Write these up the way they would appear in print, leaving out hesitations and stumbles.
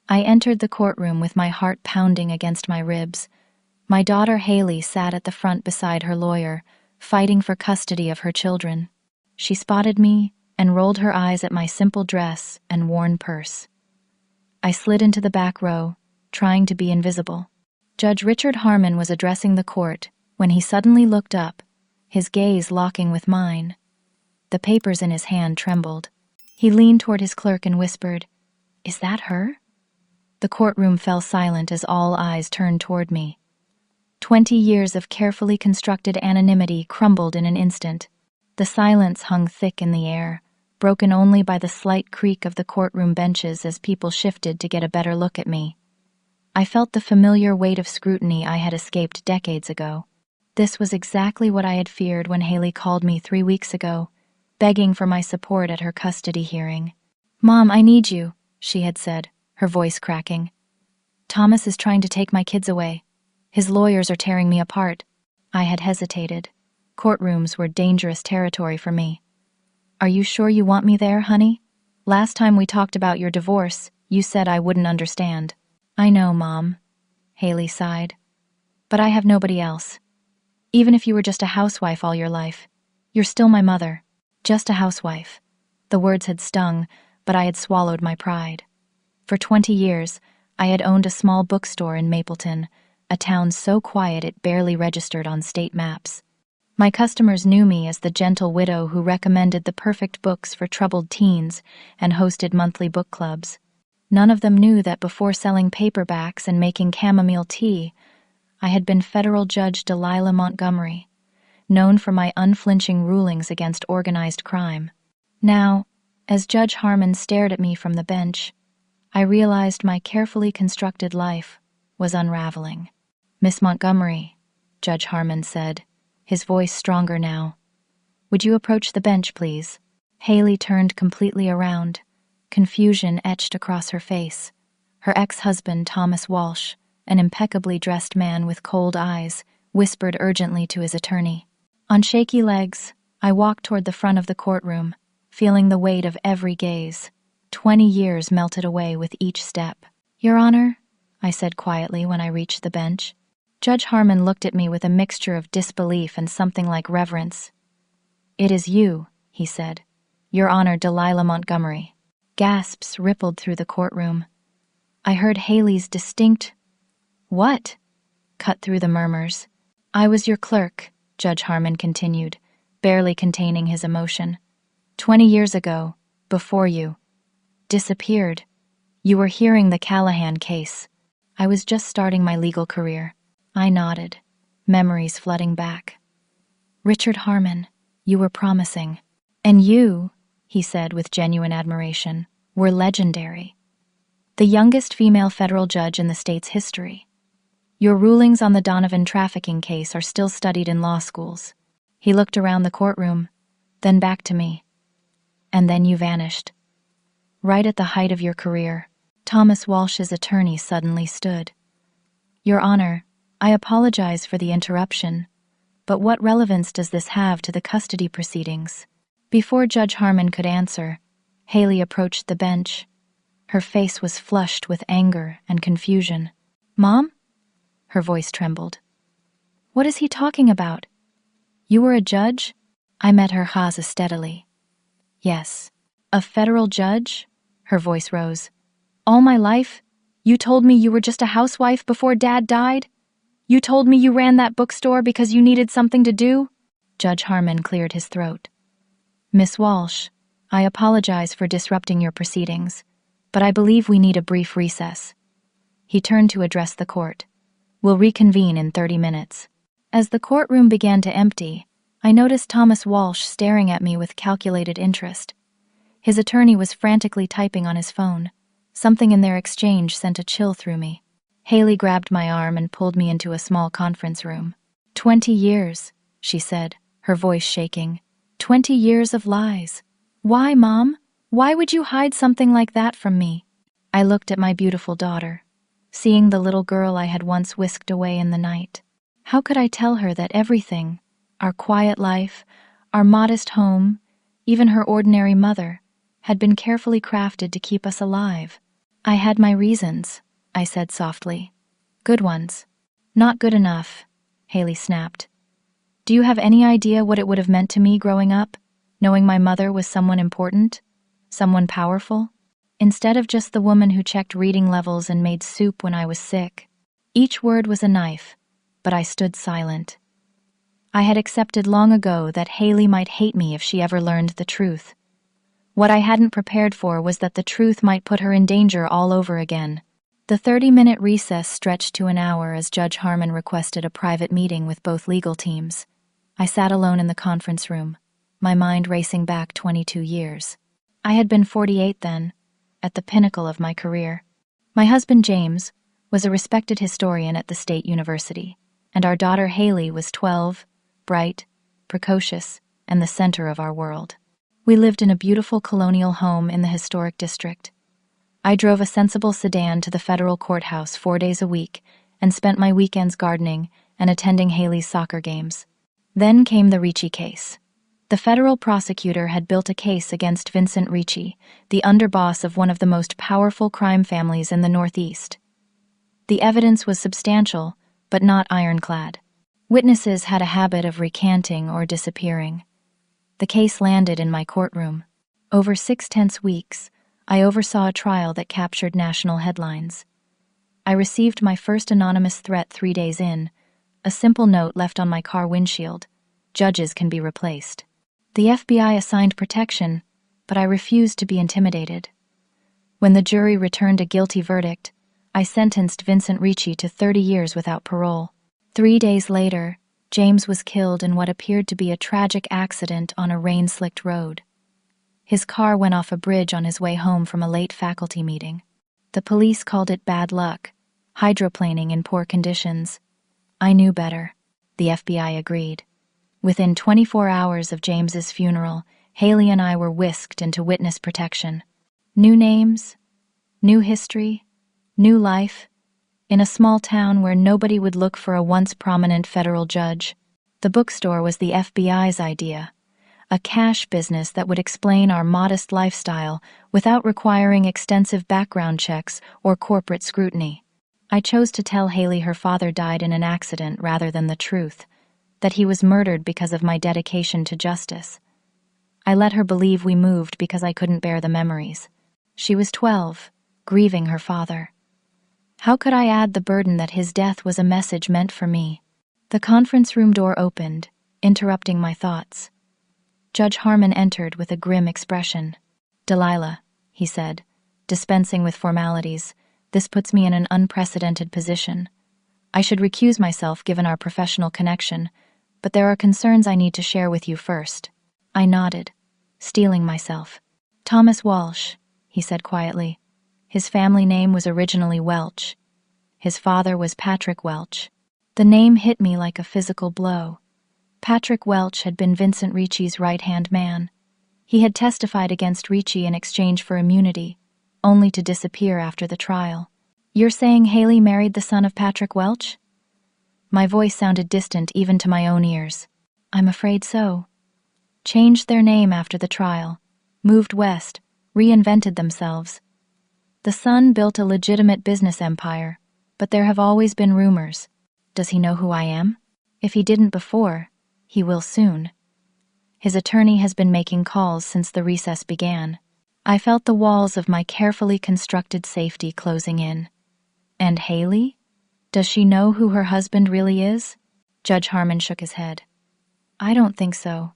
I entered the courtroom with my heart pounding against my ribs. My daughter Haley sat at the front beside her lawyer, fighting for custody of her children. She spotted me and rolled her eyes at my simple dress and worn purse. I slid into the back row, trying to be invisible. Judge Richard Harmon was addressing the court when he suddenly looked up, his gaze locking with mine. The papers in his hand trembled. He leaned toward his clerk and whispered, "Is that her?" The courtroom fell silent as all eyes turned toward me. 20 years of carefully constructed anonymity crumbled in an instant. The silence hung thick in the air, broken only by the slight creak of the courtroom benches as people shifted to get a better look at me. I felt the familiar weight of scrutiny I had escaped decades ago. This was exactly what I had feared when Haley called me 3 weeks ago, begging for my support at her custody hearing. "Mom, I need you," she had said, her voice cracking. "Thomas is trying to take my kids away. His lawyers are tearing me apart." I had hesitated. Courtrooms were dangerous territory for me. "Are you sure you want me there, honey? Last time we talked about your divorce, you said I wouldn't understand." "I know, Mom," Haley sighed. "But I have nobody else. Even if you were just a housewife all your life, you're still my mother. Just a housewife." The words had stung, but I had swallowed my pride. For 20 years, I had owned a small bookstore in Mapleton, a town so quiet it barely registered on state maps. My customers knew me as the gentle widow who recommended the perfect books for troubled teens and hosted monthly book clubs. None of them knew that before selling paperbacks and making chamomile tea, I had been federal judge Delilah Montgomery, known for my unflinching rulings against organized crime. Now, as Judge Harmon stared at me from the bench, I realized my carefully constructed life was unraveling. "Miss Montgomery," Judge Harmon said, his voice stronger now, "would you approach the bench, please?" Haley turned completely around, confusion etched across her face. Her ex-husband, Thomas Walsh, an impeccably dressed man with cold eyes, whispered urgently to his attorney. On shaky legs, I walked toward the front of the courtroom, feeling the weight of every gaze. 20 years melted away with each step. "Your Honor," I said quietly when I reached the bench. Judge Harmon looked at me with a mixture of disbelief and something like reverence. "It is you," he said. "Your Honor, Delilah Montgomery." Gasps rippled through the courtroom. I heard Haley's distinct "What?" cut through the murmurs. "I was your clerk," Judge Harmon continued, barely containing his emotion. 20 years ago, before you disappeared, you were hearing the Callahan case. I was just starting my legal career." I nodded, memories flooding back. "Richard Harmon, you were promising. And you," he said with genuine admiration, "were legendary. The youngest female federal judge in the state's history. Your rulings on the Donovan trafficking case are still studied in law schools." He looked around the courtroom, then back to me. "And then you vanished. Right at the height of your career." Thomas Walsh's attorney suddenly stood. "Your Honor, I apologize for the interruption, but what relevance does this have to the custody proceedings?" Before Judge Harmon could answer, Haley approached the bench. Her face was flushed with anger and confusion. "Mom?" Her voice trembled. "What is he talking about? You were a judge?" I met her gaze steadily. "Yes, a federal judge?" Her voice rose. "All my life? You told me you were just a housewife before Dad died? You told me you ran that bookstore because you needed something to do?" Judge Harmon cleared his throat. "Miss Walsh, I apologize for disrupting your proceedings, but I believe we need a brief recess." He turned to address the court. "We'll reconvene in 30 minutes. As the courtroom began to empty, I noticed Thomas Walsh staring at me with calculated interest. His attorney was frantically typing on his phone. Something in their exchange sent a chill through me. Haley grabbed my arm and pulled me into a small conference room. 20 years, she said, her voice shaking. 20 years of lies. Why, Mom? Why would you hide something like that from me? I looked at my beautiful daughter, seeing the little girl I had once whisked away in the night. How could I tell her that everything, our quiet life, our modest home, even her ordinary mother, had been carefully crafted to keep us alive? I had my reasons, I said softly. Good ones. Not good enough, Haley snapped. Do you have any idea what it would have meant to me growing up, knowing my mother was someone important, someone powerful, instead of just the woman who checked reading levels and made soup when I was sick? Each word was a knife, but I stood silent. I had accepted long ago that Haley might hate me if she ever learned the truth. What I hadn't prepared for was that the truth might put her in danger all over again. The 30-minute recess stretched to an hour as Judge Harmon requested a private meeting with both legal teams. I sat alone in the conference room, my mind racing back 22 years. I had been 48 then, at the pinnacle of my career. My husband, James, was a respected historian at the State University, and our daughter Haley was 12, bright, precocious, and the center of our world. We lived in a beautiful colonial home in the historic district. I drove a sensible sedan to the federal courthouse 4 days a week and spent my weekends gardening and attending Haley's soccer games. Then came the Ricci case. The federal prosecutor had built a case against Vincent Ricci, the underboss of one of the most powerful crime families in the Northeast. The evidence was substantial, but not ironclad. Witnesses had a habit of recanting or disappearing. The case landed in my courtroom. Over 6 tense weeks, I oversaw a trial that captured national headlines. I received my first anonymous threat 3 days in, a simple note left on my car windshield: "Judges can be replaced." The FBI assigned protection, but I refused to be intimidated. When the jury returned a guilty verdict, I sentenced Vincent Ricci to 30 years without parole. 3 days later, James was killed in what appeared to be a tragic accident on a rain-slicked road. His car went off a bridge on his way home from a late faculty meeting. The police called it bad luck, hydroplaning in poor conditions. I knew better. The FBI agreed. Within 24 hours of James's funeral, Haley and I were whisked into witness protection. New names, new history, new life, in a small town where nobody would look for a once prominent federal judge. The bookstore was the FBI's idea, a cash business that would explain our modest lifestyle without requiring extensive background checks or corporate scrutiny. I chose to tell Haley her father died in an accident rather than the truth, that he was murdered because of my dedication to justice. I let her believe we moved because I couldn't bear the memories. She was 12, grieving her father. How could I add the burden that his death was a message meant for me? The conference room door opened, interrupting my thoughts. Judge Harmon entered with a grim expression. "Delilah," he said, dispensing with formalities, "this puts me in an unprecedented position. I should recuse myself given our professional connection, but there are concerns I need to share with you first." I nodded, steeling myself. "Thomas Walsh," he said quietly. His family name was originally Welch. His father was Patrick Welch. The name hit me like a physical blow. Patrick Welch had been Vincent Ricci's right-hand man. He had testified against Ricci in exchange for immunity, only to disappear after the trial. "You're saying Haley married the son of Patrick Welch?" My voice sounded distant even to my own ears. "I'm afraid so." Changed their name after the trial, moved west, reinvented themselves. The son built a legitimate business empire, but there have always been rumors. Does he know who I am? If he didn't before, he will soon. His attorney has been making calls since the recess began. I felt the walls of my carefully constructed safety closing in. And Haley? Does she know who her husband really is? Judge Harmon shook his head. "I don't think so.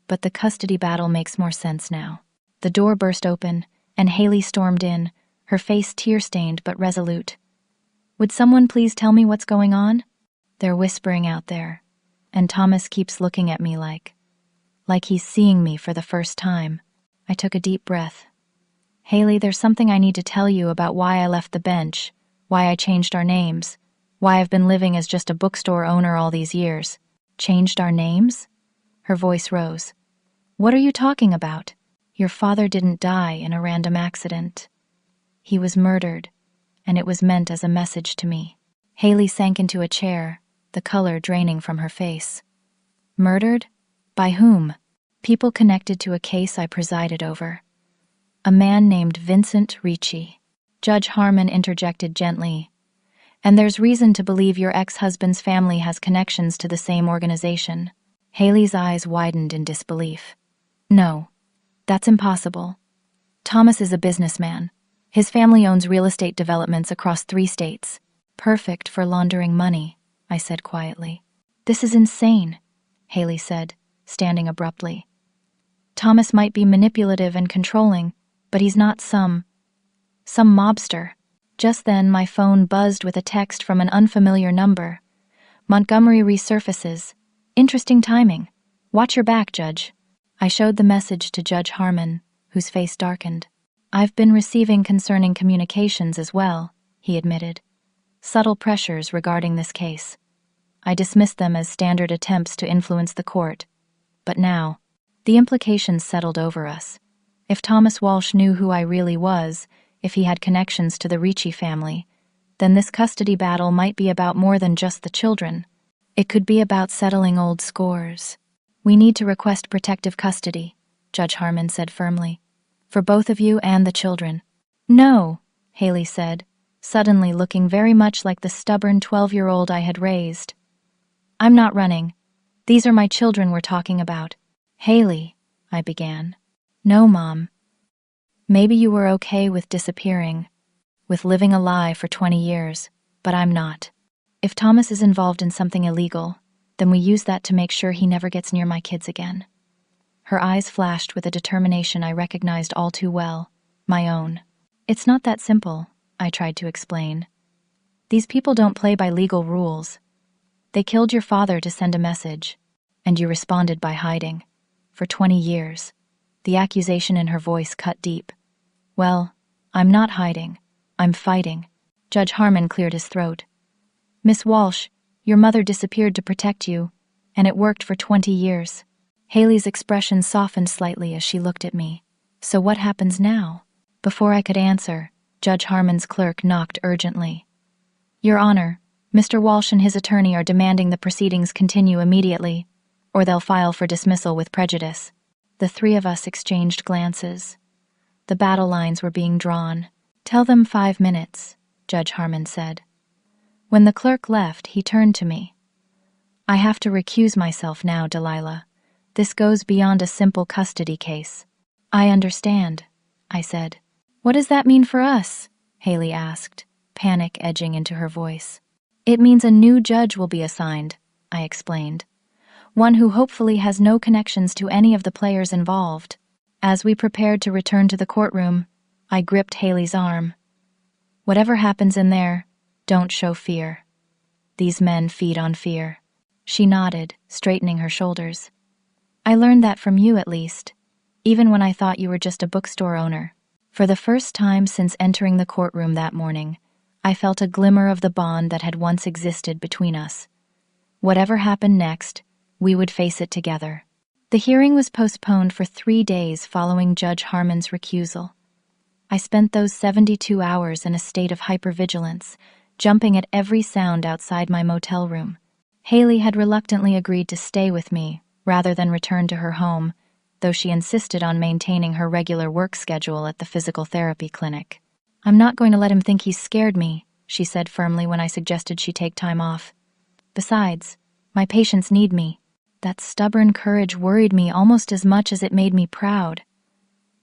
But the custody battle makes more sense now." The door burst open, and Haley stormed in, her face tear-stained but resolute. "Would someone please tell me what's going on? They're whispering out there, and Thomas keeps looking at me like he's seeing me for the first time." I took a deep breath. "Haley, there's something I need to tell you about why I left the bench, why I changed our names, why I've been living as just a bookstore owner all these years." "Changed our names?" Her voice rose. "What are you talking about? Your father didn't die in a random accident. He was murdered, and it was meant as a message to me." Haley sank into a chair, the color draining from her face. "Murdered? By whom?" "People connected to a case I presided over. A man named Vincent Ricci." Judge Harmon interjected gently. And there's reason to believe your ex-husband's family has connections to the same organization. Haley's eyes widened in disbelief. No, that's impossible. Thomas is a businessman. His family owns real estate developments across 3 states. Perfect for laundering money, I said quietly. This is insane, Haley said, standing abruptly. Thomas might be manipulative and controlling, but he's not some mobster. Just then, my phone buzzed with a text from an unfamiliar number. Montgomery resurfaces. Interesting timing. Watch your back, Judge. I showed the message to Judge Harmon, whose face darkened. I've been receiving concerning communications as well, he admitted. Subtle pressures regarding this case. I dismissed them as standard attempts to influence the court. But now, the implications settled over us. If Thomas Walsh knew who I really was, if he had connections to the Ricci family, then this custody battle might be about more than just the children. It could be about settling old scores. We need to request protective custody, Judge Harmon said firmly. For both of you and the children. No, Haley said, suddenly looking very much like the stubborn 12-year-old I had raised. I'm not running. These are my children we're talking about. Haley, I began. No, Mom. Maybe you were okay with disappearing, with living a lie for 20 years, but I'm not. If Thomas is involved in something illegal, then we use that to make sure he never gets near my kids again. Her eyes flashed with a determination I recognized all too well, my own. It's not that simple, I tried to explain. These people don't play by legal rules. They killed your father to send a message, and you responded by hiding. For 20 years. The accusation in her voice cut deep. Well, I'm not hiding. I'm fighting. Judge Harmon cleared his throat. Miss Walsh, your mother disappeared to protect you, and it worked for 20 years. Haley's expression softened slightly as she looked at me. So what happens now? Before I could answer, Judge Harmon's clerk knocked urgently. Your Honor, Mr. Walsh and his attorney are demanding the proceedings continue immediately, or they'll file for dismissal with prejudice. The 3 of us exchanged glances. The battle lines were being drawn. Tell them 5 minutes, Judge Harmon said. When the clerk left, he turned to me. I have to recuse myself now, Delilah. This goes beyond a simple custody case. I understand, I said. What does that mean for us? Haley asked, panic edging into her voice. It means a new judge will be assigned, I explained. One who hopefully has no connections to any of the players involved. As we prepared to return to the courtroom, I gripped Haley's arm. Whatever happens in there, don't show fear. These men feed on fear. She nodded, straightening her shoulders. I learned that from you at least, even when I thought you were just a bookstore owner. For the first time since entering the courtroom that morning, I felt a glimmer of the bond that had once existed between us. Whatever happened next, we would face it together. The hearing was postponed for 3 days following Judge Harmon's recusal. I spent those 72 hours in a state of hypervigilance, jumping at every sound outside my motel room. Haley had reluctantly agreed to stay with me rather than return to her home, though she insisted on maintaining her regular work schedule at the physical therapy clinic. I'm not going to let him think he's scared me, she said firmly when I suggested she take time off. Besides, my patients need me. That stubborn courage worried me almost as much as it made me proud.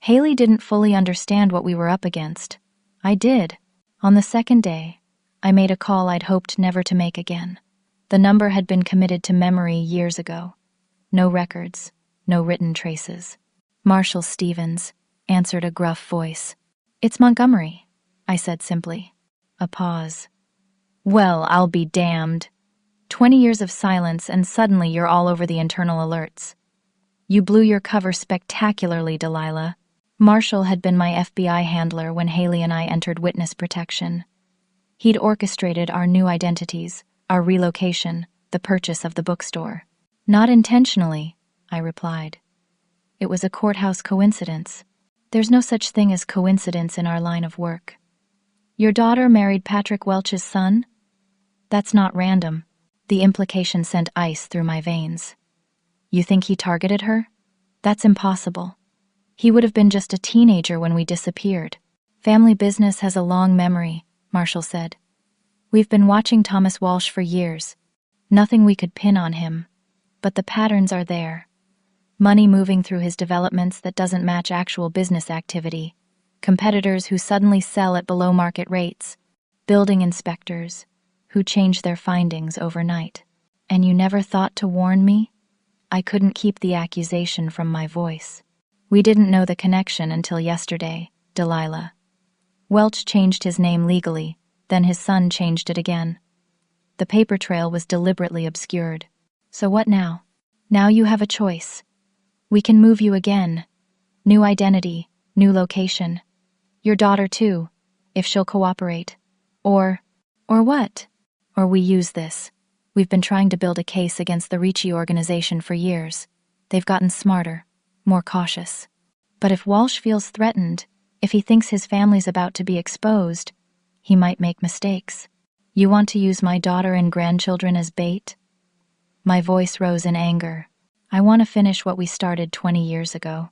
Haley didn't fully understand what we were up against. I did. On the 2nd day, I made a call I'd hoped never to make again. The number had been committed to memory years ago. No records, no written traces. Marshal Stevens answered a gruff voice. It's Montgomery, I said simply. A pause. Well, I'll be damned. 20 years of silence and suddenly you're all over the internal alerts. You blew your cover spectacularly, Delilah. Marshall had been my FBI handler when Haley and I entered witness protection. He'd orchestrated our new identities, our relocation, the purchase of the bookstore. Not intentionally, I replied. It was a courthouse coincidence. There's no such thing as coincidence in our line of work. Your daughter married Patrick Welch's son? That's not random. The implication sent ice through my veins. You think he targeted her? That's impossible. He would have been just a teenager when we disappeared. Family business has a long memory, Marshall said. We've been watching Thomas Walsh for years. Nothing we could pin on him. But the patterns are there. Money moving through his developments that doesn't match actual business activity. Competitors who suddenly sell at below market rates. Building inspectors who change their findings overnight. And you never thought to warn me? I couldn't keep the accusation from my voice. We didn't know the connection until yesterday, Delilah. Welch changed his name legally, then his son changed it again. The paper trail was deliberately obscured. So what now? Now you have a choice. We can move you again. New identity, new location. Your daughter too, if she'll cooperate. Or what? Or we use this. We've been trying to build a case against the Ricci organization for years. They've gotten smarter, more cautious. But if Walsh feels threatened, if he thinks his family's about to be exposed, he might make mistakes. You want to use my daughter and grandchildren as bait? My voice rose in anger. I want to finish what we started 20 years ago.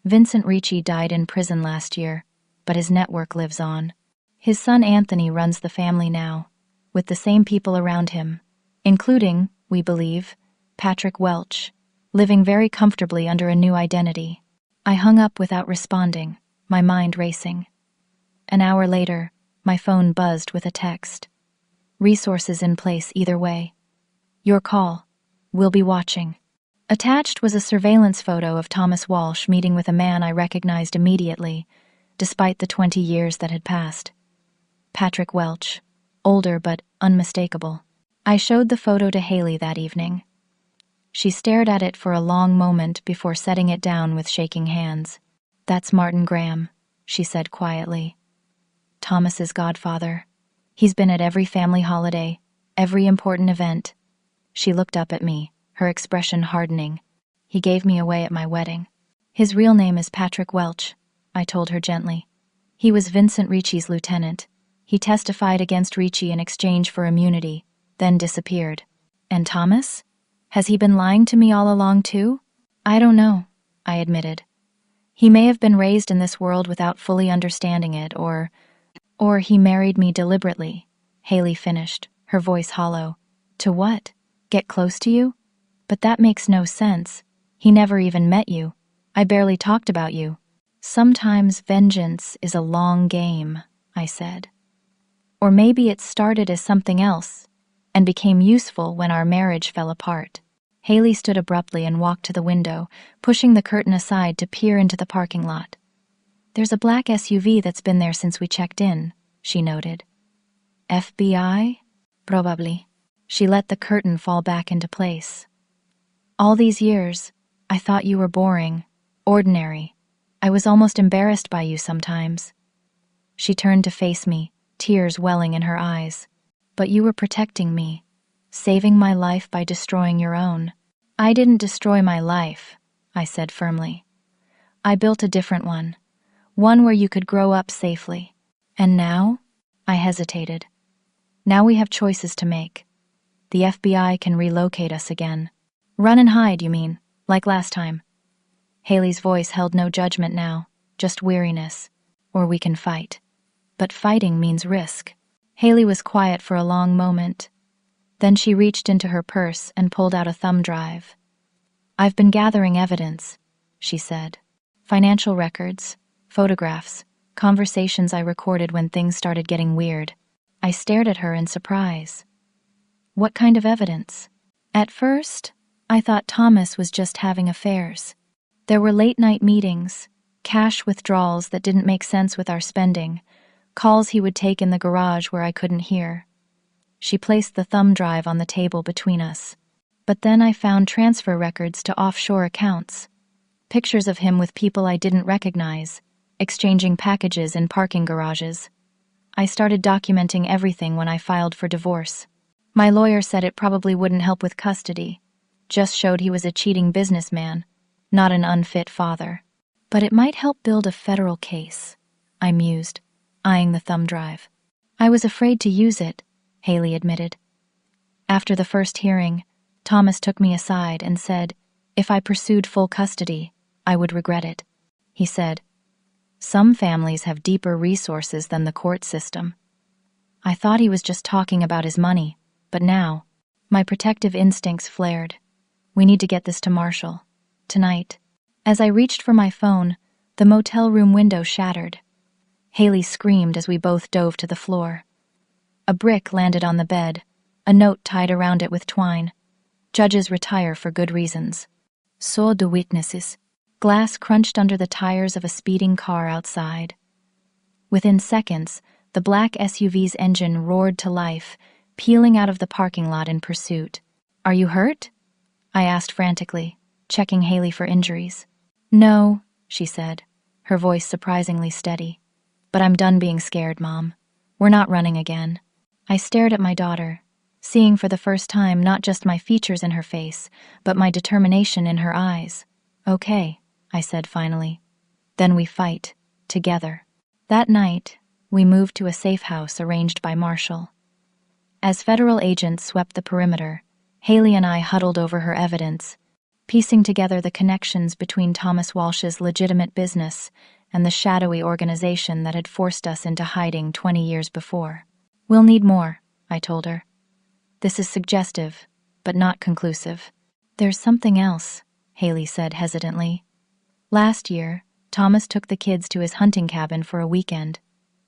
Vincent Ricci died in prison last year, but his network lives on. His son Anthony runs the family now, with the same people around him, including, we believe, Patrick Welch, living very comfortably under a new identity. I hung up without responding, my mind racing. An hour later, my phone buzzed with a text. Resources in place either way. Your call. We'll be watching. Attached was a surveillance photo of Thomas Walsh meeting with a man I recognized immediately, despite the 20 years that had passed. Patrick Welch, older but unmistakable. I showed the photo to Haley that evening. She stared at it for a long moment before setting it down with shaking hands. That's Martin Graham, she said quietly. Thomas's godfather. He's been at every family holiday, every important event. She looked up at me, her expression hardening. He gave me away at my wedding. His real name is Patrick Welch, I told her gently. He was Vincent Ricci's lieutenant. He testified against Ricci in exchange for immunity, then disappeared. And Thomas? Has he been lying to me all along too? I don't know, I admitted. He may have been raised in this world without fully understanding it, or he married me deliberately, Haley finished, her voice hollow. To what? Get close to you? But that makes no sense. He never even met you. I barely talked about you. Sometimes vengeance is a long game, I said. Or maybe it started as something else, and became useful when our marriage fell apart. Haley stood abruptly and walked to the window, pushing the curtain aside to peer into the parking lot. There's a black SUV that's been there since we checked in, she noted. FBI? Probably. She let the curtain fall back into place. All these years, I thought you were boring, ordinary. I was almost embarrassed by you sometimes. She turned to face me, tears welling in her eyes. But you were protecting me, saving my life by destroying your own. I didn't destroy my life, I said firmly. I built a different one where you could grow up safely. And now? I hesitated. Now we have choices to make. The FBI can relocate us again. Run and hide, you mean, like last time. Haley's voice held no judgment now, just weariness. Or we can fight. But fighting means risk. Haley was quiet for a long moment. Then she reached into her purse and pulled out a thumb drive. I've been gathering evidence, she said. Financial records, photographs, conversations I recorded when things started getting weird. I stared at her in surprise. What kind of evidence? At first, I thought Thomas was just having affairs. There were late-night meetings, cash withdrawals that didn't make sense with our spending, calls he would take in the garage where I couldn't hear. She placed the thumb drive on the table between us. But then I found transfer records to offshore accounts, pictures of him with people I didn't recognize, exchanging packages in parking garages. I started documenting everything when I filed for divorce. My lawyer said it probably wouldn't help with custody, just showed he was a cheating businessman, not an unfit father. But it might help build a federal case, I mused, eyeing the thumb drive. I was afraid to use it, Haley admitted. After the first hearing, Thomas took me aside and said, if I pursued full custody, I would regret it. He said, Some families have deeper resources than the court system. I thought he was just talking about his money, but now, my protective instincts flared. We need to get this to Marshall. Tonight. As I reached for my phone, the motel room window shattered. Haley screamed as we both dove to the floor. A brick landed on the bed, a note tied around it with twine. Judges retire for good reasons. So do witnesses. Glass crunched under the tires of a speeding car outside. Within seconds, the black SUV's engine roared to life, peeling out of the parking lot in pursuit. "Are you hurt?" I asked frantically, checking Haley for injuries. "No," she said, her voice surprisingly steady. "But I'm done being scared, Mom. We're not running again." I stared at my daughter, seeing for the first time not just my features in her face, but my determination in her eyes. "Okay," I said finally. "Then we fight, together." That night, we moved to a safe house arranged by Marshall. As federal agents swept the perimeter, Haley and I huddled over her evidence, piecing together the connections between Thomas Walsh's legitimate business and the shadowy organization that had forced us into hiding 20 years before. "We'll need more," I told her. "This is suggestive, but not conclusive." "There's something else," Haley said hesitantly. "Last year, Thomas took the kids to his hunting cabin for a weekend.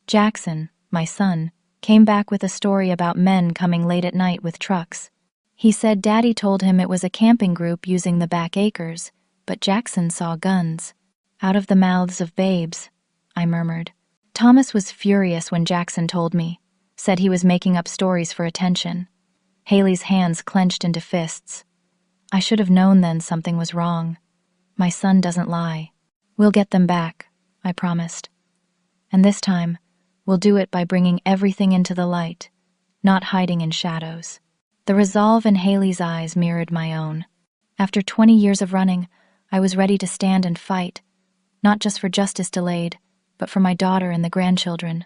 Jackson, my son, came back with a story about men coming late at night with trucks. He said Daddy told him it was a camping group using the back acres, but Jackson saw guns." "Out of the mouths of babes," I murmured. "Thomas was furious when Jackson told me, said he was making up stories for attention." Haley's hands clenched into fists. "I should have known then something was wrong. My son doesn't lie. We'll get them back," I promised. "And this time, we'll do it by bringing everything into the light, not hiding in shadows." The resolve in Haley's eyes mirrored my own. After 20 years of running, I was ready to stand and fight, not just for justice delayed, but for my daughter and the grandchildren.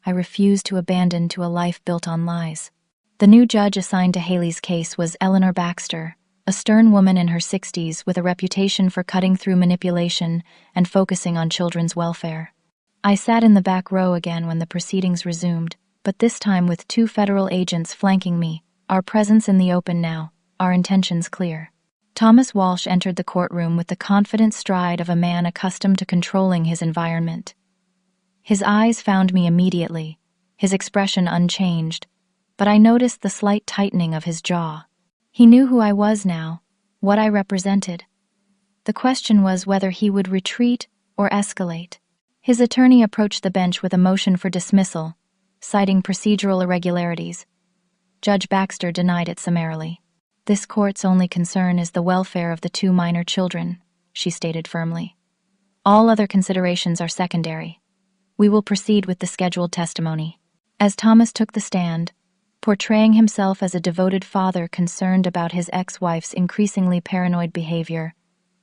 I refused to abandon to a life built on lies. The new judge assigned to Haley's case was Eleanor Baxter, a stern woman in her 60s with a reputation for cutting through manipulation and focusing on children's welfare. I sat in the back row again when the proceedings resumed, but this time with 2 federal agents flanking me, our presence in the open now, our intentions clear. Thomas Walsh entered the courtroom with the confident stride of a man accustomed to controlling his environment. His eyes found me immediately, his expression unchanged, but I noticed the slight tightening of his jaw. He knew who I was now, what I represented. The question was whether he would retreat or escalate. His attorney approached the bench with a motion for dismissal, citing procedural irregularities. Judge Baxter denied it summarily. "This court's only concern is the welfare of the 2 minor children," she stated firmly. "All other considerations are secondary. We will proceed with the scheduled testimony." As Thomas took the stand, portraying himself as a devoted father concerned about his ex-wife's increasingly paranoid behavior,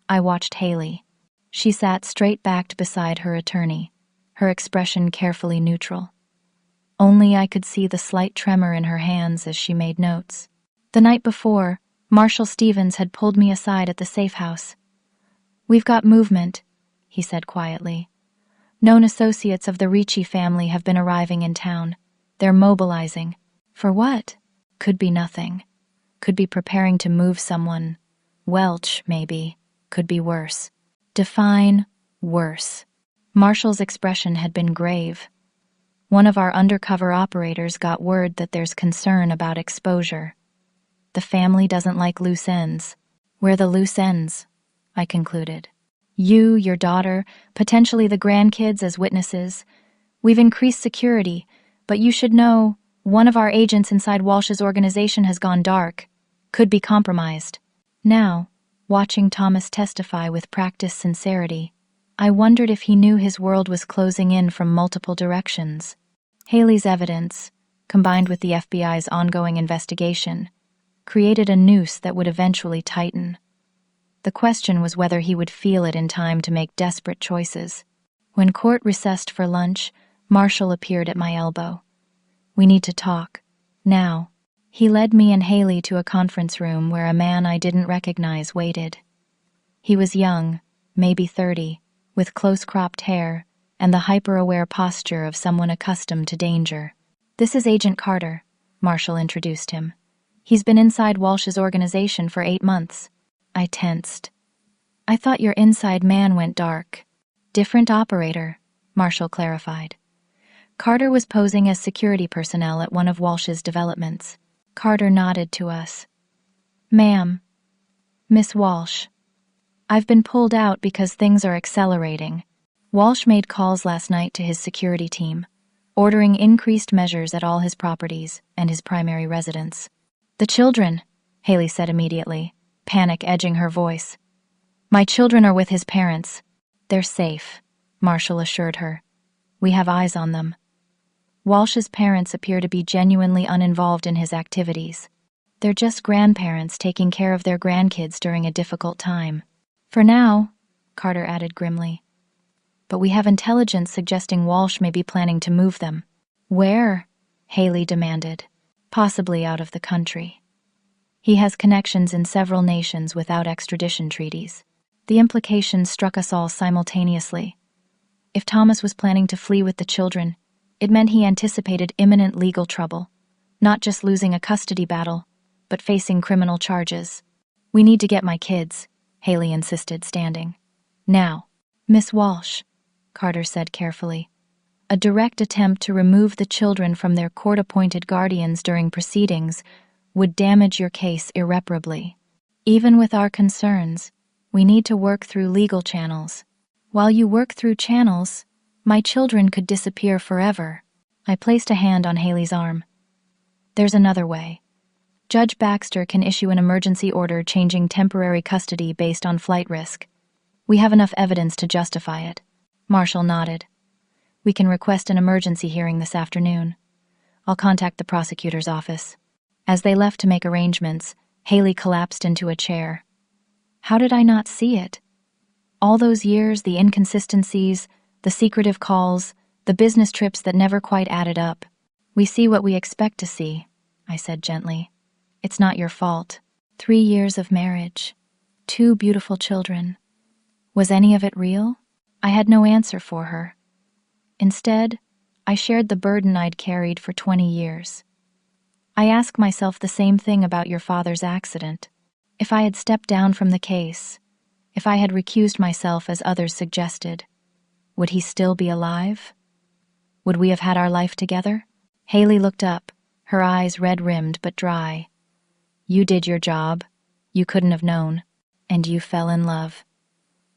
I watched Haley. She sat straight-backed beside her attorney, her expression carefully neutral. Only I could see the slight tremor in her hands as she made notes. The night before, Marshall Stevens had pulled me aside at the safe house. "We've got movement," he said quietly. "Known associates of the Ricci family have been arriving in town. They're mobilizing." "For what?" "Could be nothing. Could be preparing to move someone. Welch, maybe. Could be worse." Define worse. Marshall's expression had been grave. "One of our undercover operators got word that there's concern about exposure. The family doesn't like loose ends." "We're the loose ends," I concluded. "You, your daughter, potentially the grandkids as witnesses. We've increased security, but you should know, one of our agents inside Walsh's organization has gone dark. Could be compromised." Now, watching Thomas testify with practiced sincerity, I wondered if he knew his world was closing in from multiple directions. Haley's evidence, combined with the FBI's ongoing investigation, created a noose that would eventually tighten. The question was whether he would feel it in time to make desperate choices. When court recessed for lunch, Marshall appeared at my elbow. "We need to talk. Now." He led me and Haley to a conference room where a man I didn't recognize waited. He was young, maybe 30, with close-cropped hair and the hyper-aware posture of someone accustomed to danger. "This is Agent Carter," Marshall introduced him. "He's been inside Walsh's organization for 8 months. I tensed. "I thought your inside man went dark." "Different operator," Marshall clarified. Carter was posing as security personnel at one of Walsh's developments. Carter nodded to us. "Ma'am, Miss Walsh, I've been pulled out because things are accelerating." Walsh made calls last night to his security team, ordering increased measures at all his properties and his primary residence. "The children," Haley said immediately, panic edging her voice. "My children are with his parents. They're safe," Marshall assured her. "We have eyes on them." Walsh's parents appear to be genuinely uninvolved in his activities. They're just grandparents taking care of their grandkids during a difficult time. "For now," Carter added grimly. "But we have intelligence suggesting Walsh may be planning to move them." "Where?" Haley demanded. "Possibly out of the country. He has connections in several nations without extradition treaties." The implication struck us all simultaneously. If Thomas was planning to flee with the children, it meant he anticipated imminent legal trouble, not just losing a custody battle, but facing criminal charges. "We need to get my kids," Haley insisted, standing. "Now." "Miss Walsh," Carter said carefully, "a direct attempt to remove the children from their court-appointed guardians during proceedings would damage your case irreparably. Even with our concerns, we need to work through legal channels. While you work through channels, my children could disappear forever." I placed a hand on Haley's arm. "There's another way. Judge Baxter can issue an emergency order changing temporary custody based on flight risk. We have enough evidence to justify it." Marshall nodded. "We can request an emergency hearing this afternoon. I'll contact the prosecutor's office." As they left to make arrangements, Haley collapsed into a chair. How did I not see it? All those years, the inconsistencies, the secretive calls, the business trips that never quite added up. "We see what we expect to see," I said gently. "It's not your fault. 3 years of marriage. 2 beautiful children. Was any of it real?" I had no answer for her. Instead, I shared the burden I'd carried for 20 years. "I ask myself the same thing about your father's accident. If I had stepped down from the case, if I had recused myself as others suggested, would he still be alive? Would we have had our life together?" Haley looked up, her eyes red-rimmed but dry. "You did your job. You couldn't have known. And you fell in love.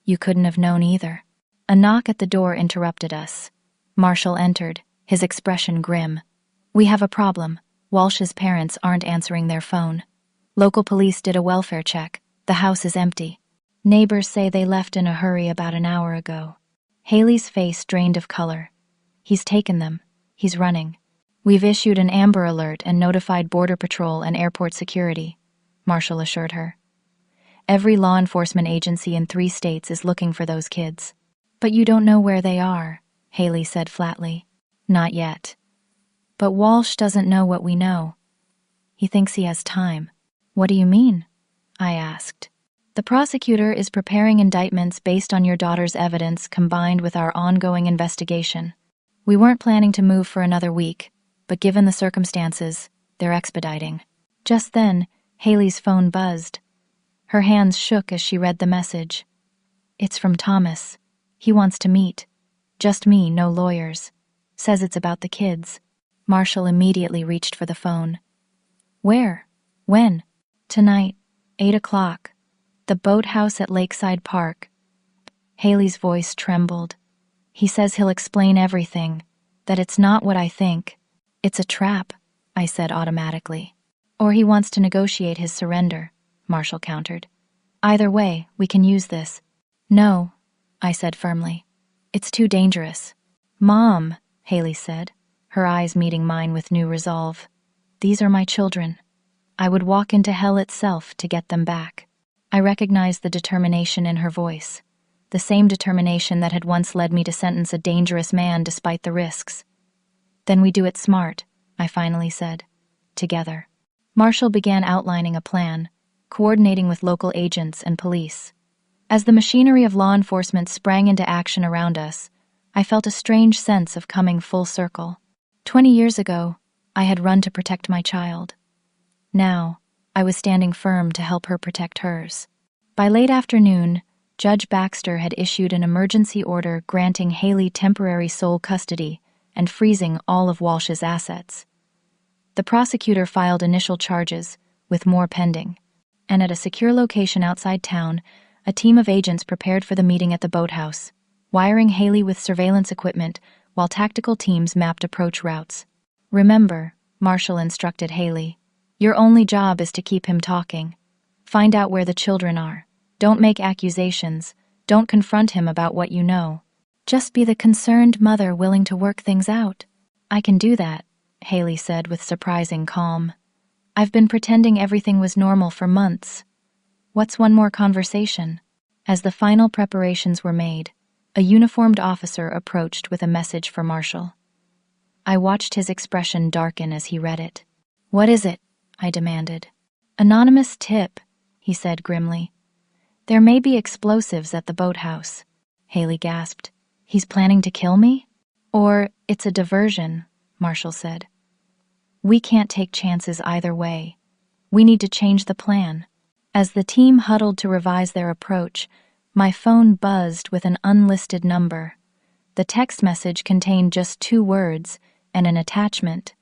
You couldn't have known either." A knock at the door interrupted us. Marshall entered, his expression grim. "We have a problem. Walsh's parents aren't answering their phone. Local police did a welfare check. The house is empty. Neighbors say they left in a hurry about an hour ago." Haley's face drained of color. "He's taken them. He's running. We've issued an Amber Alert and notified Border Patrol and airport security," Marshall assured her. "Every law enforcement agency in 3 states is looking for those kids." "But you don't know where they are," Haley said flatly. "Not yet. But Walsh doesn't know what we know. He thinks he has time." "What do you mean?" I asked. "The prosecutor is preparing indictments based on your daughter's evidence combined with our ongoing investigation. We weren't planning to move for another week, but given the circumstances, they're expediting." Just then, Haley's phone buzzed. Her hands shook as she read the message. "It's from Thomas. He wants to meet. Just me, no lawyers. Says it's about the kids." Marshall immediately reached for the phone. "Where? When?" "Tonight, 8 o'clock. The boathouse at Lakeside Park." Haley's voice trembled. "He says he'll explain everything, that it's not what I think." "It's a trap," I said automatically. "Or he wants to negotiate his surrender," Marshall countered. "Either way, we can use this." "No," I said firmly. "It's too dangerous." "Mom," Haley said, her eyes meeting mine with new resolve. "These are my children. I would walk into hell itself to get them back." I recognized the determination in her voice, the same determination that had once led me to sentence a dangerous man despite the risks. "Then we do it smart," I finally said. "Together." Marshall began outlining a plan, coordinating with local agents and police. As the machinery of law enforcement sprang into action around us, I felt a strange sense of coming full circle. 20 years ago, I had run to protect my child. Now, I was standing firm to help her protect hers. By late afternoon, Judge Baxter had issued an emergency order granting Haley temporary sole custody and freezing all of Walsh's assets. The prosecutor filed initial charges, with more pending. And at a secure location outside town, a team of agents prepared for the meeting at the boathouse, wiring Haley with surveillance equipment while tactical teams mapped approach routes. "Remember," Marshall instructed Haley, "your only job is to keep him talking. Find out where the children are. Don't make accusations. Don't confront him about what you know. Just be the concerned mother willing to work things out." "I can do that," Haley said with surprising calm. "I've been pretending everything was normal for months. What's one more conversation?" As the final preparations were made, a uniformed officer approached with a message for Marshall. I watched his expression darken as he read it. "What is it?" I demanded. "Anonymous tip," he said grimly. "There may be explosives at the boathouse." Haley gasped. "He's planning to kill me?" "Or it's a diversion," Marshall said. "We can't take chances either way. We need to change the plan." As the team huddled to revise their approach, my phone buzzed with an unlisted number. The text message contained just 2 words and an attachment.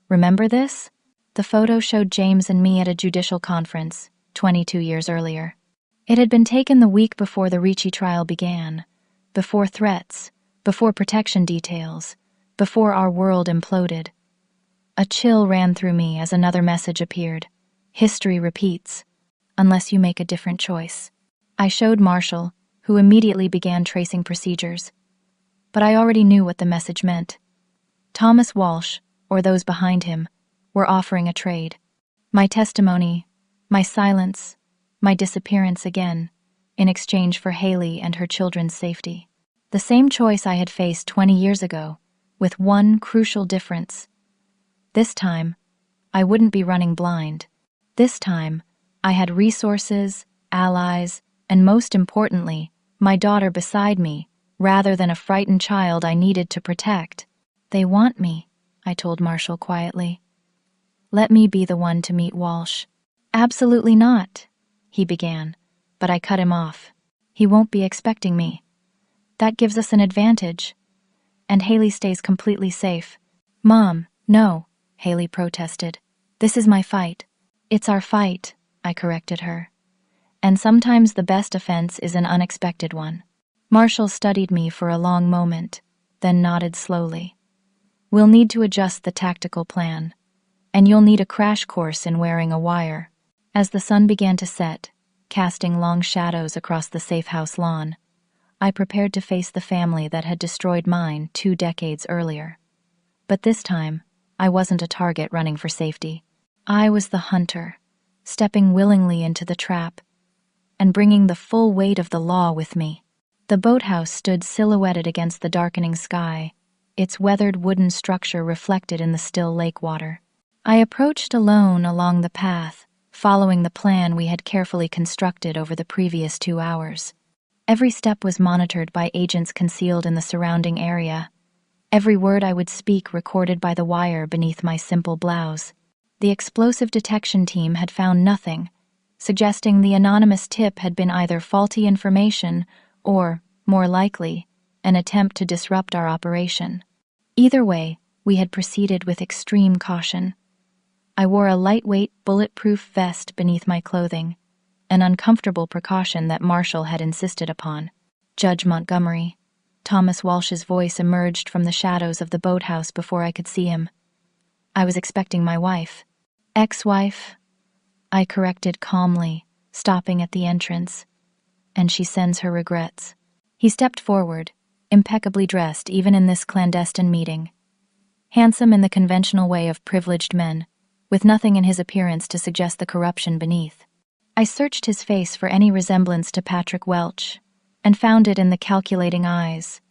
"Remember this?" The photo showed James and me at a judicial conference, 22 years earlier. It had been taken the week before the Ricci trial began, before threats, before protection details, before our world imploded. A chill ran through me as another message appeared. "History repeats, unless you make a different choice." I showed Marshall, who immediately began tracing procedures. But I already knew what the message meant. Thomas Walsh, or those behind him, were offering a trade. My testimony, my silence, my disappearance again, in exchange for Haley and her children's safety. The same choice I had faced 20 years ago, with one crucial difference. This time, I wouldn't be running blind. This time, I had resources, allies, and most importantly, my daughter beside me, rather than a frightened child I needed to protect. "They want me," I told Marshall quietly. "Let me be the one to meet Walsh." "Absolutely not," he began, but I cut him off. "He won't be expecting me. That gives us an advantage. And Haley stays completely safe." "Mom, no," Haley protested. "This is my fight." "It's our fight," I corrected her. "And sometimes the best offense is an unexpected one." Marshall studied me for a long moment, then nodded slowly. "We'll need to adjust the tactical plan, and you'll need a crash course in wearing a wire." As the sun began to set, casting long shadows across the safe house lawn, I prepared to face the family that had destroyed mine 2 decades earlier. But this time, I wasn't a target running for safety. I was the hunter, stepping willingly into the trap, and bringing the full weight of the law with me. The boathouse stood silhouetted against the darkening sky, its weathered wooden structure reflected in the still lake water. I approached alone along the path, following the plan we had carefully constructed over the previous 2 hours. Every step was monitored by agents concealed in the surrounding area, every word I would speak recorded by the wire beneath my simple blouse. The explosive detection team had found nothing, suggesting the anonymous tip had been either faulty information or, more likely, an attempt to disrupt our operation. Either way, we had proceeded with extreme caution. I wore a lightweight, bulletproof vest beneath my clothing, an uncomfortable precaution that Marshall had insisted upon. "Judge Montgomery." Thomas Walsh's voice emerged from the shadows of the boathouse before I could see him. I was expecting my wife. "Ex-wife," I corrected calmly, stopping at the entrance. "And she sends her regrets." He stepped forward, impeccably dressed even in this clandestine meeting. Handsome in the conventional way of privileged men, with nothing in his appearance to suggest the corruption beneath. I searched his face for any resemblance to Patrick Welch, and found it in the calculating eyes,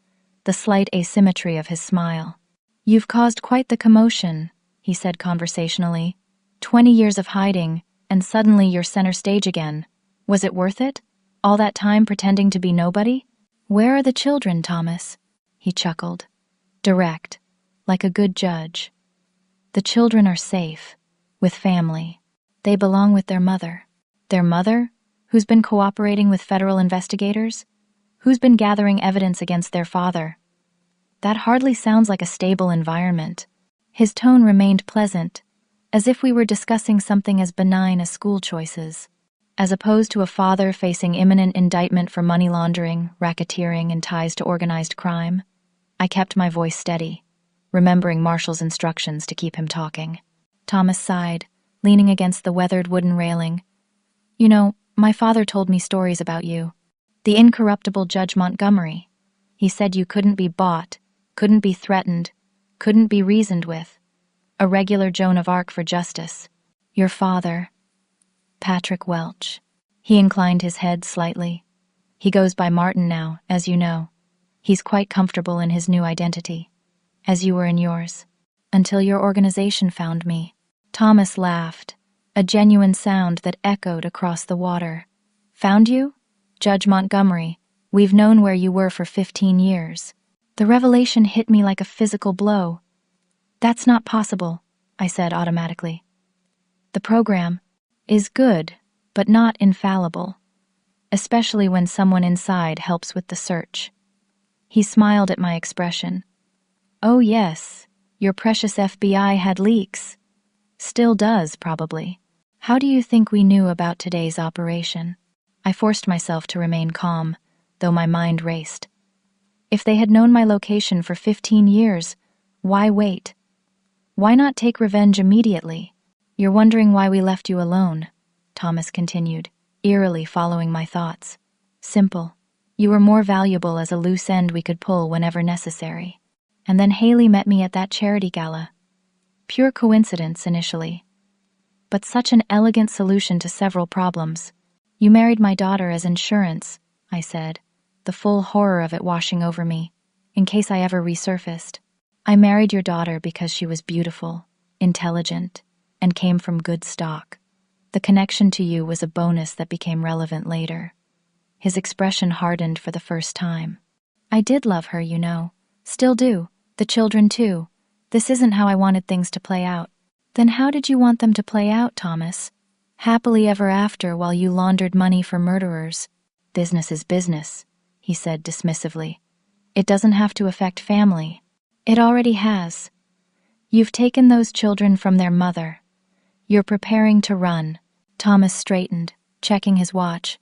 the slight asymmetry of his smile. "You've caused quite the commotion," he said conversationally. 20 years of hiding, and suddenly you're center stage again. Was it worth it? All that time pretending to be nobody? "Where are the children, Thomas?" he chuckled. Direct, like a good judge. The children are safe, with family. They belong with their mother. Their mother? Who's been cooperating with federal investigators? Who's been gathering evidence against their father? That hardly sounds like a stable environment. His tone remained pleasant, as if we were discussing something as benign as school choices, as opposed to a father facing imminent indictment for money laundering, racketeering, and ties to organized crime. I kept my voice steady, remembering Marshall's instructions to keep him talking. Thomas sighed, leaning against the weathered wooden railing. You know, my father told me stories about you. The incorruptible Judge Montgomery. He said you couldn't be bought, couldn't be threatened, couldn't be reasoned with. A regular Joan of Arc for justice. Your father, Patrick Welch. He inclined his head slightly. He goes by Martin now, as you know. He's quite comfortable in his new identity, as you were in yours, until your organization found me. Thomas laughed, a genuine sound that echoed across the water. Found you? Judge Montgomery, we've known where you were for 15 years. The revelation hit me like a physical blow. That's not possible, I said automatically. The program is good, but not infallible, especially when someone inside helps with the search. He smiled at my expression. Oh yes, your precious FBI had leaks. Still does, probably. How do you think we knew about today's operation? I forced myself to remain calm, though my mind raced. If they had known my location for 15 years, why wait? Why not take revenge immediately? You're wondering why we left you alone, Thomas continued, eerily following my thoughts. Simple. You were more valuable as a loose end we could pull whenever necessary. And then Haley met me at that charity gala. Pure coincidence initially, but such an elegant solution to several problems. You married my daughter as insurance, I said, the full horror of it washing over me, in case I ever resurfaced. I married your daughter because she was beautiful, intelligent, and came from good stock. The connection to you was a bonus that became relevant later. His expression hardened for the first time. I did love her, you know. Still do. The children, too. This isn't how I wanted things to play out. Then how did you want them to play out, Thomas? Happily ever after while you laundered money for murderers. Business is business, he said dismissively. It doesn't have to affect family. It already has. You've taken those children from their mother. You're preparing to run. Thomas straightened, checking his watch.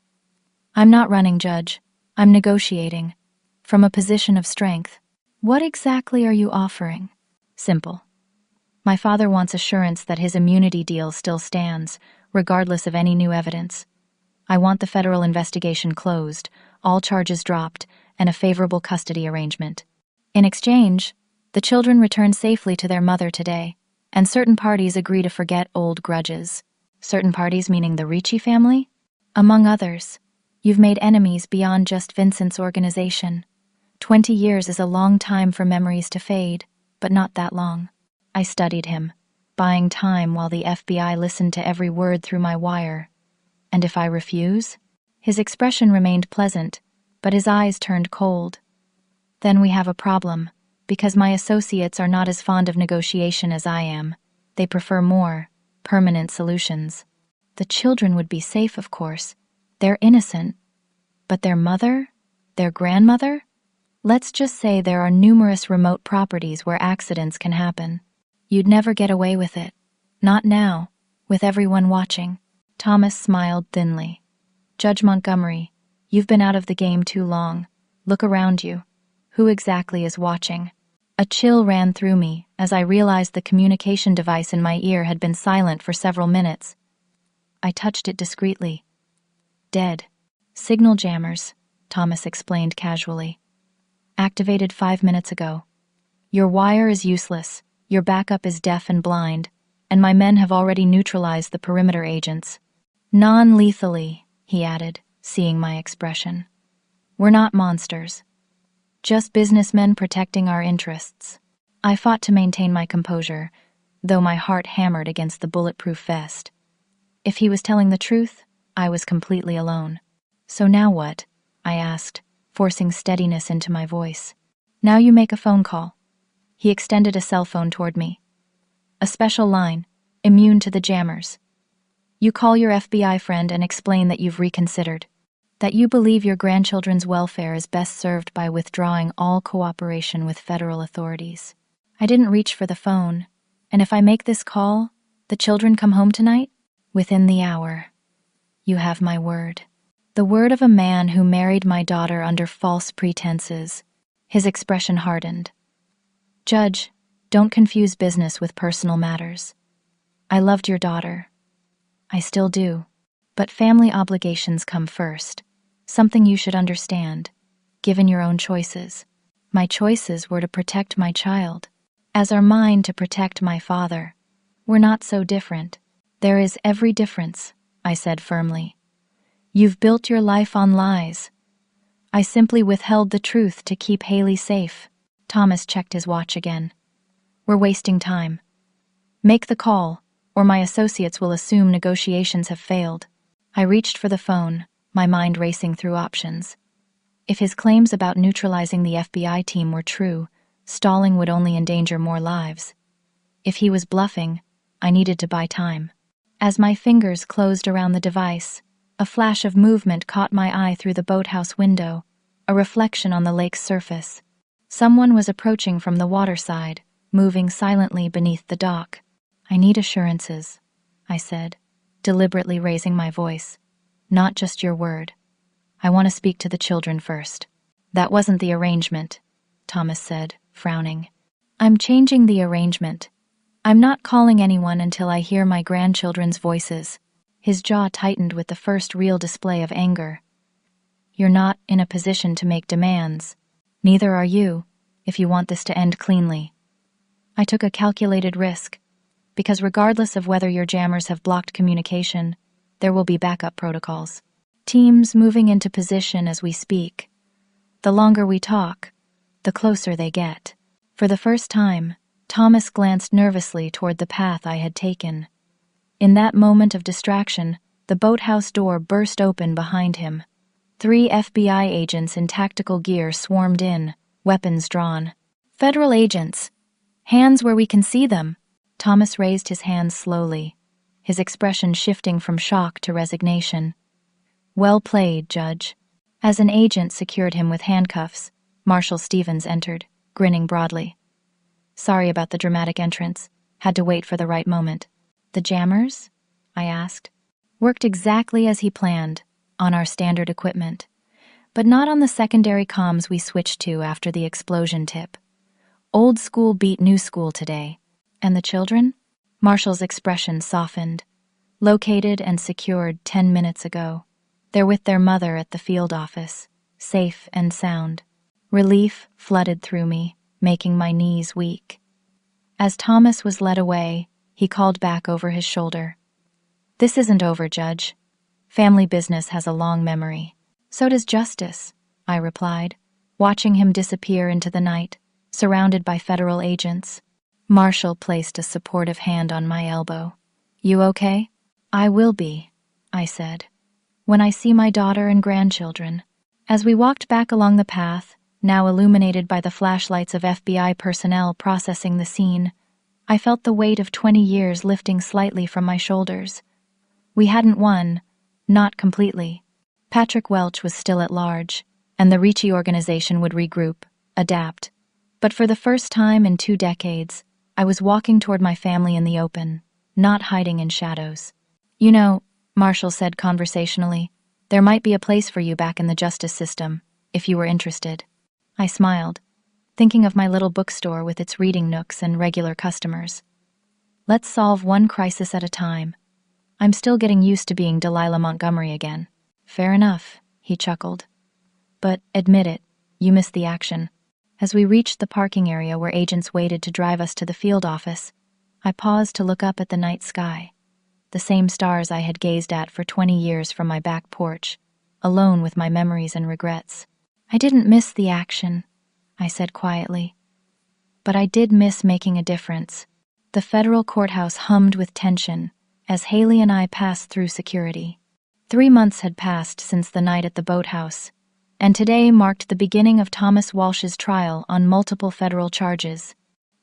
I'm not running, Judge. I'm negotiating. From a position of strength. What exactly are you offering? Simple. My father wants assurance that his immunity deal still stands, regardless of any new evidence. I want the federal investigation closed, all charges dropped, and a favorable custody arrangement. In exchange, the children return safely to their mother today, and certain parties agree to forget old grudges. Certain parties meaning the Ricci family? Among others. You've made enemies beyond just Vincent's organization. 20 years is a long time for memories to fade, but not that long. I studied him, buying time while the FBI listened to every word through my wire. And if I refuse? His expression remained pleasant, but his eyes turned cold. Then we have a problem, because my associates are not as fond of negotiation as I am. They prefer more permanent solutions. The children would be safe, of course. They're innocent. But their mother? Their grandmother? Let's just say there are numerous remote properties where accidents can happen. You'd never get away with it. Not now, with everyone watching. Thomas smiled thinly. Judge Montgomery, you've been out of the game too long. Look around you. Who exactly is watching? A chill ran through me as I realized the communication device in my ear had been silent for several minutes. I touched it discreetly. Dead. Signal jammers, Thomas explained casually. Activated 5 minutes ago. Your wire is useless, your backup is deaf and blind, and my men have already neutralized the perimeter agents. Non-lethally, he added, seeing my expression. We're not monsters. Just businessmen protecting our interests. I fought to maintain my composure, though my heart hammered against the bulletproof vest. If he was telling the truth, I was completely alone. So now what? I asked, forcing steadiness into my voice. Now you make a phone call." He extended a cell phone toward me. "A special line, immune to the jammers. You call your FBI friend and explain that you've reconsidered, that you believe your grandchildren's welfare is best served by withdrawing all cooperation with federal authorities." I didn't reach for the phone. "And if I make this call, the children come home tonight?" "Within the hour. You have my word." The word of a man who married my daughter under false pretenses. His expression hardened. "Judge, don't confuse business with personal matters. I loved your daughter. I still do. But family obligations come first. Something you should understand, given your own choices. My choices were to protect my child, as are mine to protect my father. We're not so different." "There is every difference," I said firmly. "You've built your life on lies. I simply withheld the truth to keep Haley safe." Thomas checked his watch again. "We're wasting time. Make the call, or my associates will assume negotiations have failed." I reached for the phone, my mind racing through options. If his claims about neutralizing the FBI team were true, stalling would only endanger more lives. If he was bluffing, I needed to buy time. As my fingers closed around the device, a flash of movement caught my eye through the boathouse window, a reflection on the lake's surface. Someone was approaching from the waterside, moving silently beneath the dock. "I need assurances," I said, deliberately raising my voice. "Not just your word. I want to speak to the children first." "That wasn't the arrangement," Thomas said, frowning. "I'm changing the arrangement. I'm not calling anyone until I hear my grandchildren's voices." His jaw tightened with the first real display of anger. "You're not in a position to make demands. Neither are you, if you want this to end cleanly." I took a calculated risk, because regardless of whether your jammers have blocked communication, there will be backup protocols. Teams moving into position as we speak. The longer we talk, the closer they get. For the first time, Thomas glanced nervously toward the path I had taken. In that moment of distraction, the boathouse door burst open behind him. 3 FBI agents in tactical gear swarmed in, weapons drawn. "Federal agents! Hands where we can see them!" Thomas raised his hands slowly, his expression shifting from shock to resignation. "Well played, Judge." As an agent secured him with handcuffs, Marshal Stevens entered, grinning broadly. "Sorry about the dramatic entrance. Had to wait for the right moment." "The jammers?" I asked. "Worked exactly as he planned, on our standard equipment, but not on the secondary comms we switched to after the explosion tip. Old school beat new school today. And the children?" Marshall's expression softened. "Located and secured 10 minutes ago. They're with their mother at the field office, safe and sound." Relief flooded through me, making my knees weak. As Thomas was led away, he called back over his shoulder. "This isn't over, Judge. Family business has a long memory." "So does justice," I replied, watching him disappear into the night, surrounded by federal agents. Marshall placed a supportive hand on my elbow. "You okay?" "I will be," I said, "when I see my daughter and grandchildren." As we walked back along the path, now illuminated by the flashlights of FBI personnel processing the scene, I felt the weight of 20 years lifting slightly from my shoulders. We hadn't won, not completely. Patrick Welch was still at large, and the Ricci organization would regroup, adapt. But for the first time in 2 decades, I was walking toward my family in the open, not hiding in shadows. "You know," Marshall said conversationally, "there might be a place for you back in the justice system, if you were interested." I smiled, thinking of my little bookstore with its reading nooks and regular customers. "Let's solve one crisis at a time. I'm still getting used to being Delilah Montgomery again." "Fair enough," he chuckled. "But admit it, you missed the action." As we reached the parking area where agents waited to drive us to the field office, I paused to look up at the night sky, the same stars I had gazed at for 20 years from my back porch, alone with my memories and regrets. "I didn't miss the action," I said quietly. "But I did miss making a difference." The federal courthouse hummed with tension as Haley and I passed through security. 3 months had passed since the night at the boathouse, And today marked the beginning of Thomas Walsh's trial on multiple federal charges.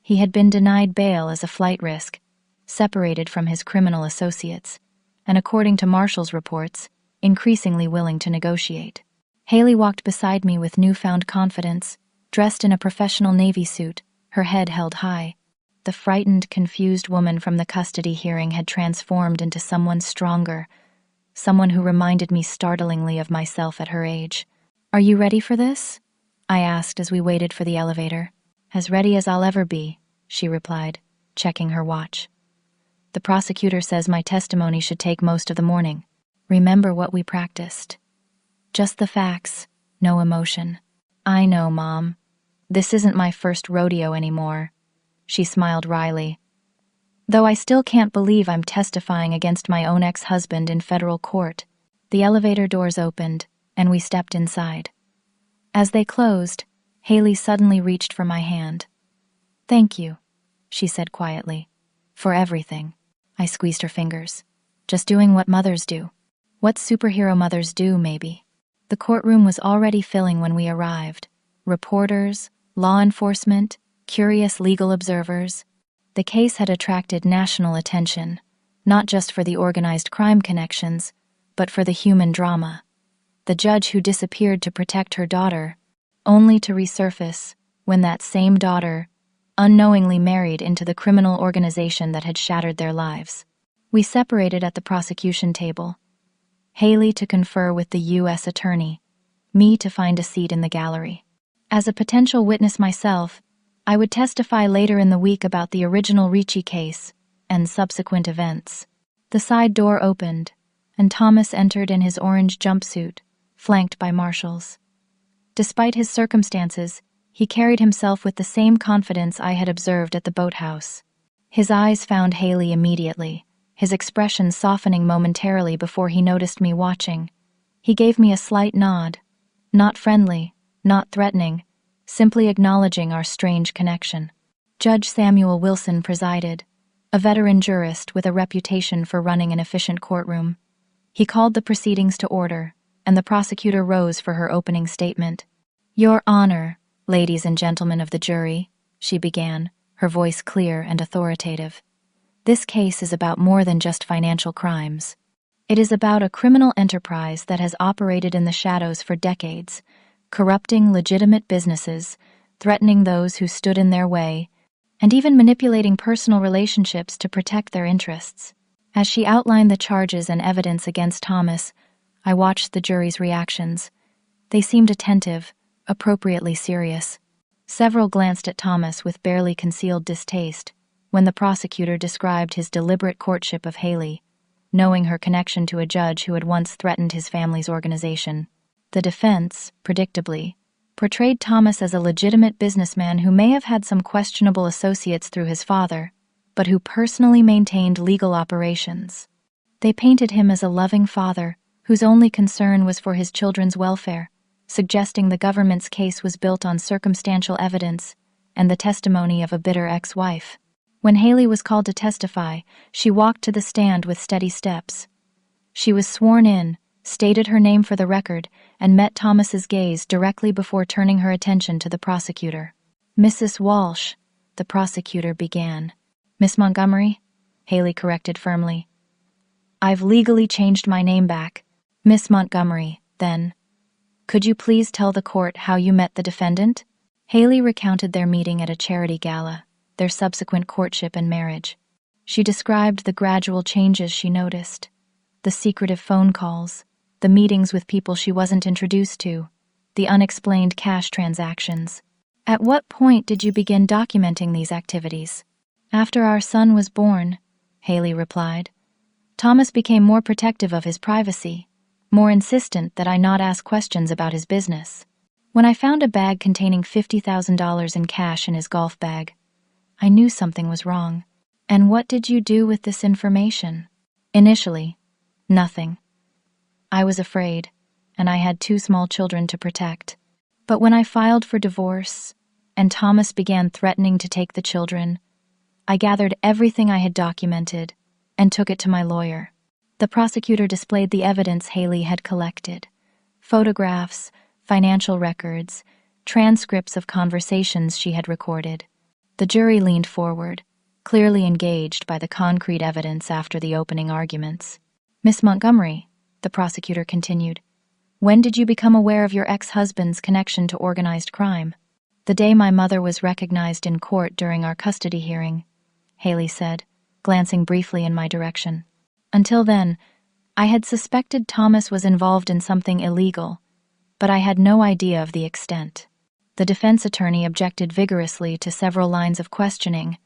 He had been denied bail as a flight risk, separated from his criminal associates, and according to Marshall's reports, increasingly willing to negotiate. Haley walked beside me with newfound confidence, dressed in a professional Navy suit, her head held high. The frightened, confused woman from the custody hearing had transformed into someone stronger, someone who reminded me startlingly of myself at her age. "Are you ready for this?" I asked as we waited for the elevator. "As ready as I'll ever be," she replied, checking her watch. "The prosecutor says my testimony should take most of the morning. Remember what we practiced. Just the facts, no emotion." "I know, Mom. This isn't my first rodeo anymore." She smiled wryly. "Though I still can't believe I'm testifying against my own ex-husband in federal court." The elevator doors opened, and we stepped inside. As they closed, Haley suddenly reached for my hand. "Thank you," she said quietly, "for everything." I squeezed her fingers. "Just doing what mothers do. What superhero mothers do, maybe." The courtroom was already filling when we arrived. Reporters, law enforcement, curious legal observers. The case had attracted national attention, not just for the organized crime connections, but for the human drama. The judge who disappeared to protect her daughter, only to resurface when that same daughter unknowingly married into the criminal organization that had shattered their lives. We separated at the prosecution table. Haley to confer with the U.S. attorney, me to find a seat in the gallery. As a potential witness myself, I would testify later in the week about the original Ricci case and subsequent events. The side door opened, and Thomas entered in his orange jumpsuit, flanked by marshals. Despite his circumstances, he carried himself with the same confidence I had observed at the boathouse. His eyes found Haley immediately, his expression softening momentarily before he noticed me watching. He gave me a slight nod, not friendly, not threatening, simply acknowledging our strange connection. Judge Samuel Wilson presided, a veteran jurist with a reputation for running an efficient courtroom. He called the proceedings to order, and the prosecutor rose for her opening statement. "Your Honor, ladies and gentlemen of the jury," she began, her voice clear and authoritative. "This case is about more than just financial crimes. It is about a criminal enterprise that has operated in the shadows for decades, corrupting legitimate businesses, threatening those who stood in their way, and even manipulating personal relationships to protect their interests." As she outlined the charges and evidence against Thomas, I watched the jury's reactions. They seemed attentive, appropriately serious. Several glanced at Thomas with barely concealed distaste when the prosecutor described his deliberate courtship of Haley, knowing her connection to a judge who had once threatened his family's organization. The defense, predictably, portrayed Thomas as a legitimate businessman who may have had some questionable associates through his father, but who personally maintained legal operations. They painted him as a loving father whose only concern was for his children's welfare, suggesting the government's case was built on circumstantial evidence and the testimony of a bitter ex-wife. When Haley was called to testify, she walked to the stand with steady steps. She was sworn in, stated her name for the record, and met Thomas's gaze directly before turning her attention to the prosecutor. "Mrs. Walsh," the prosecutor began. "Miss Montgomery," Haley corrected firmly. "I've legally changed my name back." "Miss Montgomery, then. Could you please tell the court how you met the defendant?" Haley recounted their meeting at a charity gala, their subsequent courtship and marriage. She described the gradual changes she noticed, the secretive phone calls, the meetings with people she wasn't introduced to, the unexplained cash transactions. "At what point did you begin documenting these activities?" "After our son was born," Haley replied. "Thomas became more protective of his privacy, more insistent that I not ask questions about his business. When I found a bag containing $50,000 in cash in his golf bag, I knew something was wrong." "And what did you do with this information?" "Initially, nothing. I was afraid, and I had 2 small children to protect. But when I filed for divorce, and Thomas began threatening to take the children, I gathered everything I had documented and took it to my lawyer." The prosecutor displayed the evidence Haley had collected: photographs, financial records, transcripts of conversations she had recorded. The jury leaned forward, clearly engaged by the concrete evidence after the opening arguments. "Miss Montgomery," the prosecutor continued, "when did you become aware of your ex-husband's connection to organized crime?" "The day my mother was recognized in court during our custody hearing," Haley said, glancing briefly in my direction. "Until then, I had suspected Thomas was involved in something illegal, but I had no idea of the extent." The defense attorney objected vigorously to several lines of questioning,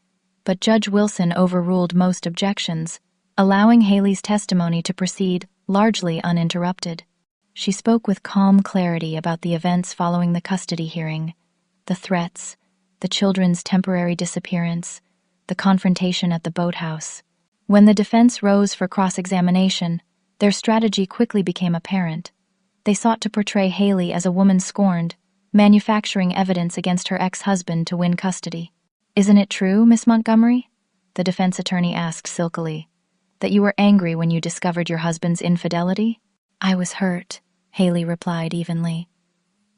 but Judge Wilson overruled most objections, allowing Haley's testimony to proceed largely uninterrupted. She spoke with calm clarity about the events following the custody hearing, the threats, the children's temporary disappearance, the confrontation at the boathouse. When the defense rose for cross-examination, their strategy quickly became apparent. They sought to portray Haley as a woman scorned, manufacturing evidence against her ex-husband to win custody. "Isn't it true, Miss Montgomery?" the defense attorney asked silkily, "that you were angry when you discovered your husband's infidelity?" "I was hurt," Haley replied evenly.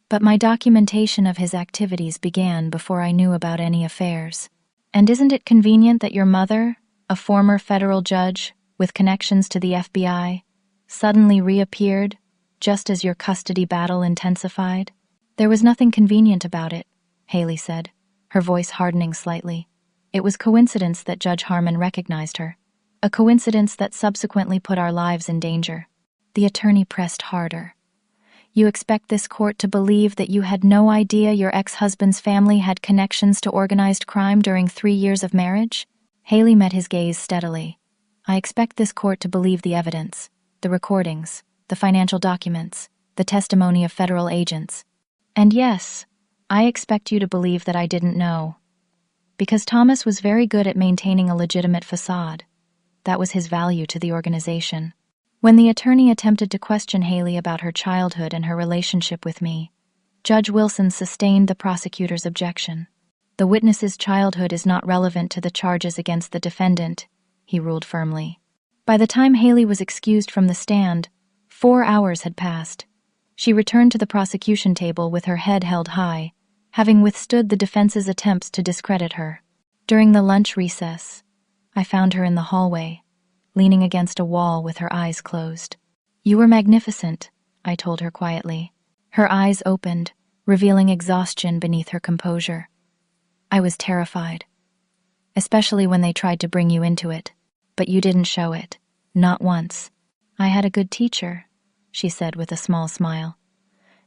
"But my documentation of his activities began before I knew about any affairs. And isn't it convenient that your mother, a former federal judge with connections to the FBI, suddenly reappeared just as your custody battle intensified?" "There was nothing convenient about it," Haley said, her voice hardening slightly. "It was coincidence that Judge Harmon recognized her. A coincidence that subsequently put our lives in danger." The attorney pressed harder. "You expect this court to believe that you had no idea your ex-husband's family had connections to organized crime during 3 years of marriage?" Haley met his gaze steadily. "I expect this court to believe the evidence, the recordings, the financial documents, the testimony of federal agents. And yes, I expect you to believe that I didn't know. Because Thomas was very good at maintaining a legitimate facade. That was his value to the organization." When the attorney attempted to question Haley about her childhood and her relationship with me, Judge Wilson sustained the prosecutor's objection. "The witness's childhood is not relevant to the charges against the defendant," he ruled firmly. By the time Haley was excused from the stand, 4 hours had passed. She returned to the prosecution table with her head held high, having withstood the defense's attempts to discredit her. During the lunch recess, I found her in the hallway, leaning against a wall with her eyes closed. "You were magnificent," I told her quietly. Her eyes opened, revealing exhaustion beneath her composure. "I was terrified, especially when they tried to bring you into it, but you didn't show it, not once. I had a good teacher," she said with a small smile.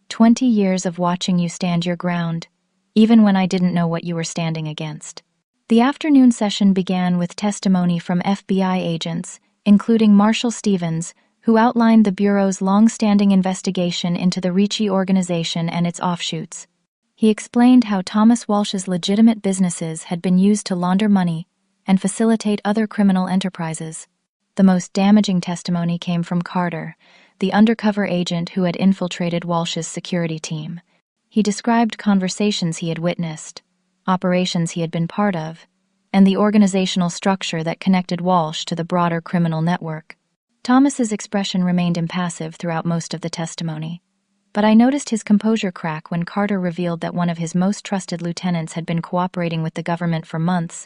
20 years of watching you stand your ground, even when I didn't know what you were standing against." The afternoon session began with testimony from FBI agents, including Marshall Stevens, who outlined the Bureau's long-standing investigation into the Ricci organization and its offshoots. He explained how Thomas Walsh's legitimate businesses had been used to launder money and facilitate other criminal enterprises. The most damaging testimony came from Carter, the undercover agent who had infiltrated Walsh's security team. He described conversations he had witnessed, operations he had been part of, and the organizational structure that connected Walsh to the broader criminal network. Thomas's expression remained impassive throughout most of the testimony, but I noticed his composure crack when Carter revealed that one of his most trusted lieutenants had been cooperating with the government for months,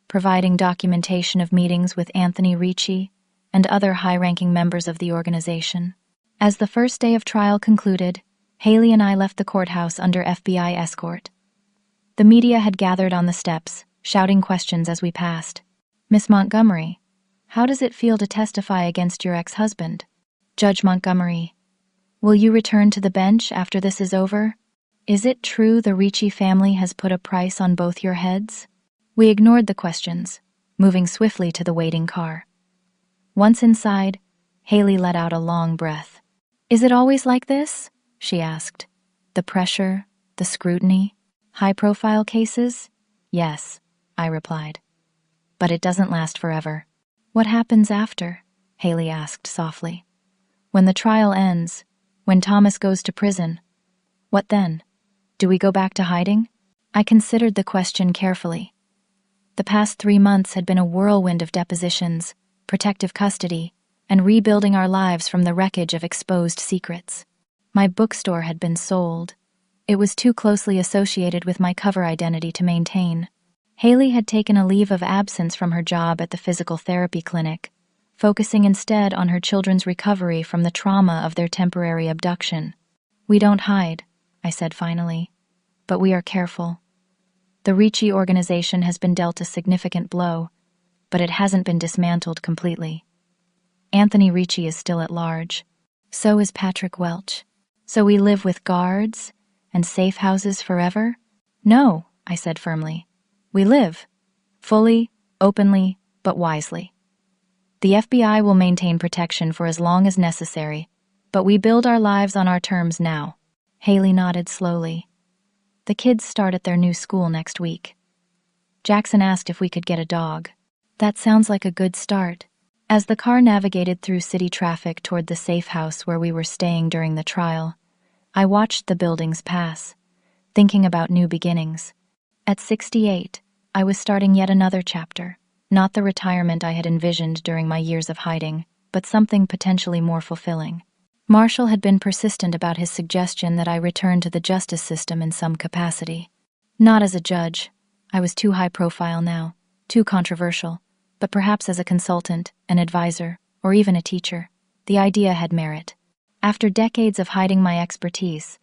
providing documentation of meetings with Anthony Ricci and other high-ranking members of the organization. As the first day of trial concluded, Haley and I left the courthouse under FBI escort. The media had gathered on the steps, shouting questions as we passed. "Miss Montgomery, how does it feel to testify against your ex-husband?" "Judge Montgomery, will you return to the bench after this is over? Is it true the Ricci family has put a price on both your heads?" We ignored the questions, moving swiftly to the waiting car. Once inside, Haley let out a long breath. "Is it always like this?" she asked. "The pressure, the scrutiny, high-profile cases?" "Yes," I replied. "But it doesn't last forever." "What happens after?" Haley asked softly. "When the trial ends, when Thomas goes to prison, what then? Do we go back to hiding?" I considered the question carefully. The past 3 months had been a whirlwind of depositions, protective custody, and rebuilding our lives from the wreckage of exposed secrets. My bookstore had been sold. It was too closely associated with my cover identity to maintain. Haley had taken a leave of absence from her job at the physical therapy clinic, focusing instead on her children's recovery from the trauma of their temporary abduction. "We don't hide," I said finally, "but we are careful. The Ricci organization has been dealt a significant blow, but it hasn't been dismantled completely. Anthony Ricci is still at large. So is Patrick Welch. So we live with guards and safe houses forever?" "No," I said firmly. "We live. Fully, openly, but wisely. The FBI will maintain protection for as long as necessary, but we build our lives on our terms now." Haley nodded slowly. "The kids start at their new school next week. Jackson asked if we could get a dog." "That sounds like a good start." As the car navigated through city traffic toward the safe house where we were staying during the trial, I watched the buildings pass, thinking about new beginnings. At 68, I was starting yet another chapter, not the retirement I had envisioned during my years of hiding, but something potentially more fulfilling. Marshall had been persistent about his suggestion that I return to the justice system in some capacity. Not as a judge. I was too high profile now, too controversial, but perhaps as a consultant, an advisor, or even a teacher. The idea had merit. After decades of hiding my expertise,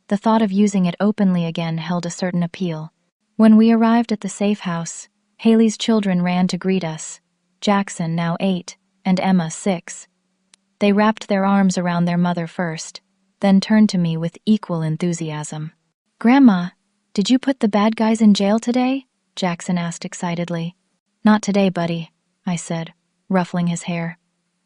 the thought of using it openly again held a certain appeal. When we arrived at the safe house, Haley's children ran to greet us, Jackson, now 8, and Emma, 6. They wrapped their arms around their mother first, then turned to me with equal enthusiasm. "Grandma, did you put the bad guys in jail today?" Jackson asked excitedly. "Not today, buddy," I said, ruffling his hair.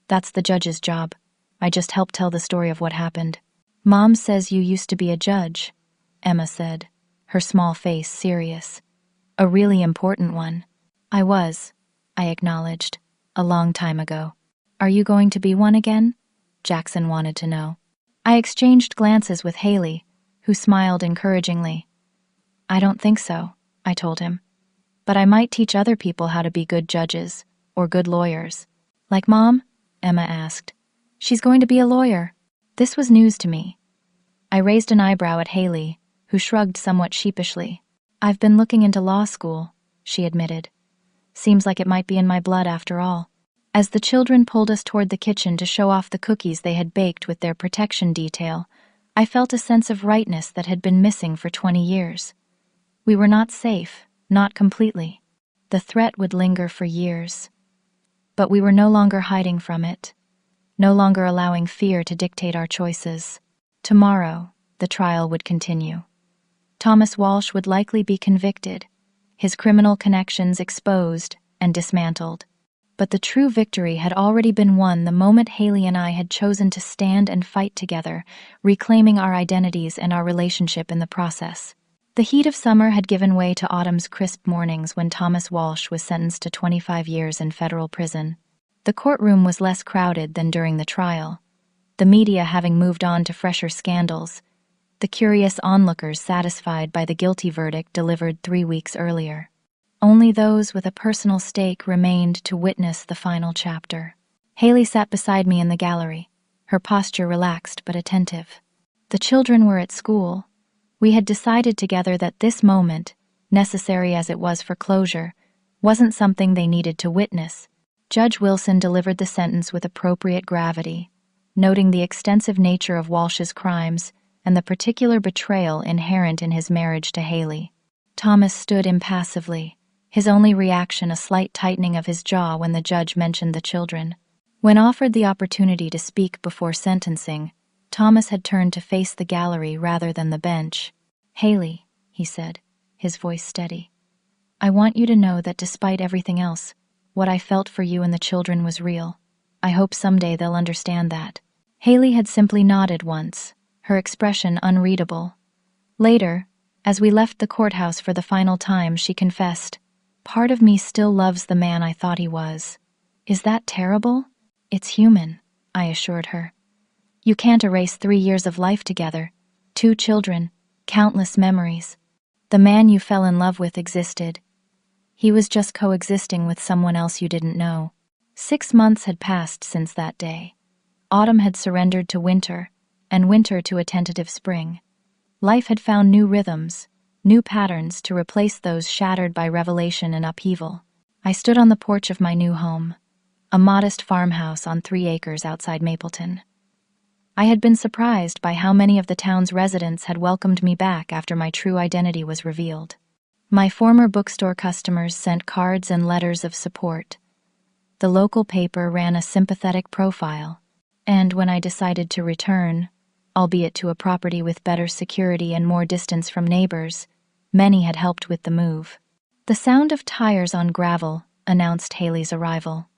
"That's the judge's job. I just helped tell the story of what happened." "Mom says you used to be a judge," Emma said, her small face serious. "A really important one." "I was," I acknowledged, "a long time ago." "Are you going to be one again?" Jackson wanted to know. I exchanged glances with Haley, who smiled encouragingly. "I don't think so," I told him. "But I might teach other people how to be good judges, or good lawyers." "Like Mom?" Emma asked. "She's going to be a lawyer." This was news to me. I raised an eyebrow at Haley, who shrugged somewhat sheepishly. "I've been looking into law school," she admitted. "Seems like it might be in my blood after all." As the children pulled us toward the kitchen to show off the cookies they had baked with their protection detail, I felt a sense of rightness that had been missing for 20 years. We were not safe, not completely. The threat would linger for years. But we were no longer hiding from it, no longer allowing fear to dictate our choices. Tomorrow, the trial would continue. Thomas Walsh would likely be convicted, his criminal connections exposed and dismantled. But the true victory had already been won the moment Haley and I had chosen to stand and fight together, reclaiming our identities and our relationship in the process. The heat of summer had given way to autumn's crisp mornings when Thomas Walsh was sentenced to 25 years in federal prison. The courtroom was less crowded than during the trial, the media having moved on to fresher scandals, the curious onlookers satisfied by the guilty verdict delivered 3 weeks earlier. Only those with a personal stake remained to witness the final chapter. Haley sat beside me in the gallery, her posture relaxed but attentive. The children were at school. We had decided together that this moment, necessary as it was for closure, wasn't something they needed to witness. Judge Wilson delivered the sentence with appropriate gravity, noting the extensive nature of Walsh's crimes and the particular betrayal inherent in his marriage to Haley. Thomas stood impassively, his only reaction a slight tightening of his jaw when the judge mentioned the children. When offered the opportunity to speak before sentencing, Thomas had turned to face the gallery rather than the bench. "Haley," he said, his voice steady, "I want you to know that despite everything else, what I felt for you and the children was real. I hope someday they'll understand that." Haley had simply nodded once, her expression unreadable. Later, as we left the courthouse for the final time, she confessed, "Part of me still loves the man I thought he was." "Is that terrible?" "It's human," I assured her. "You can't erase 3 years of life together, 2 children, countless memories. The man you fell in love with existed. He was just coexisting with someone else you didn't know." 6 months had passed since that day. Autumn had surrendered to winter, and winter to a tentative spring. Life had found new rhythms, new patterns to replace those shattered by revelation and upheaval. I stood on the porch of my new home, a modest farmhouse on 3 acres outside Mapleton. I had been surprised by how many of the town's residents had welcomed me back after my true identity was revealed. My former bookstore customers sent cards and letters of support. The local paper ran a sympathetic profile, and when I decided to return, albeit to a property with better security and more distance from neighbors, many had helped with the move. The sound of tires on gravel announced Haley's arrival.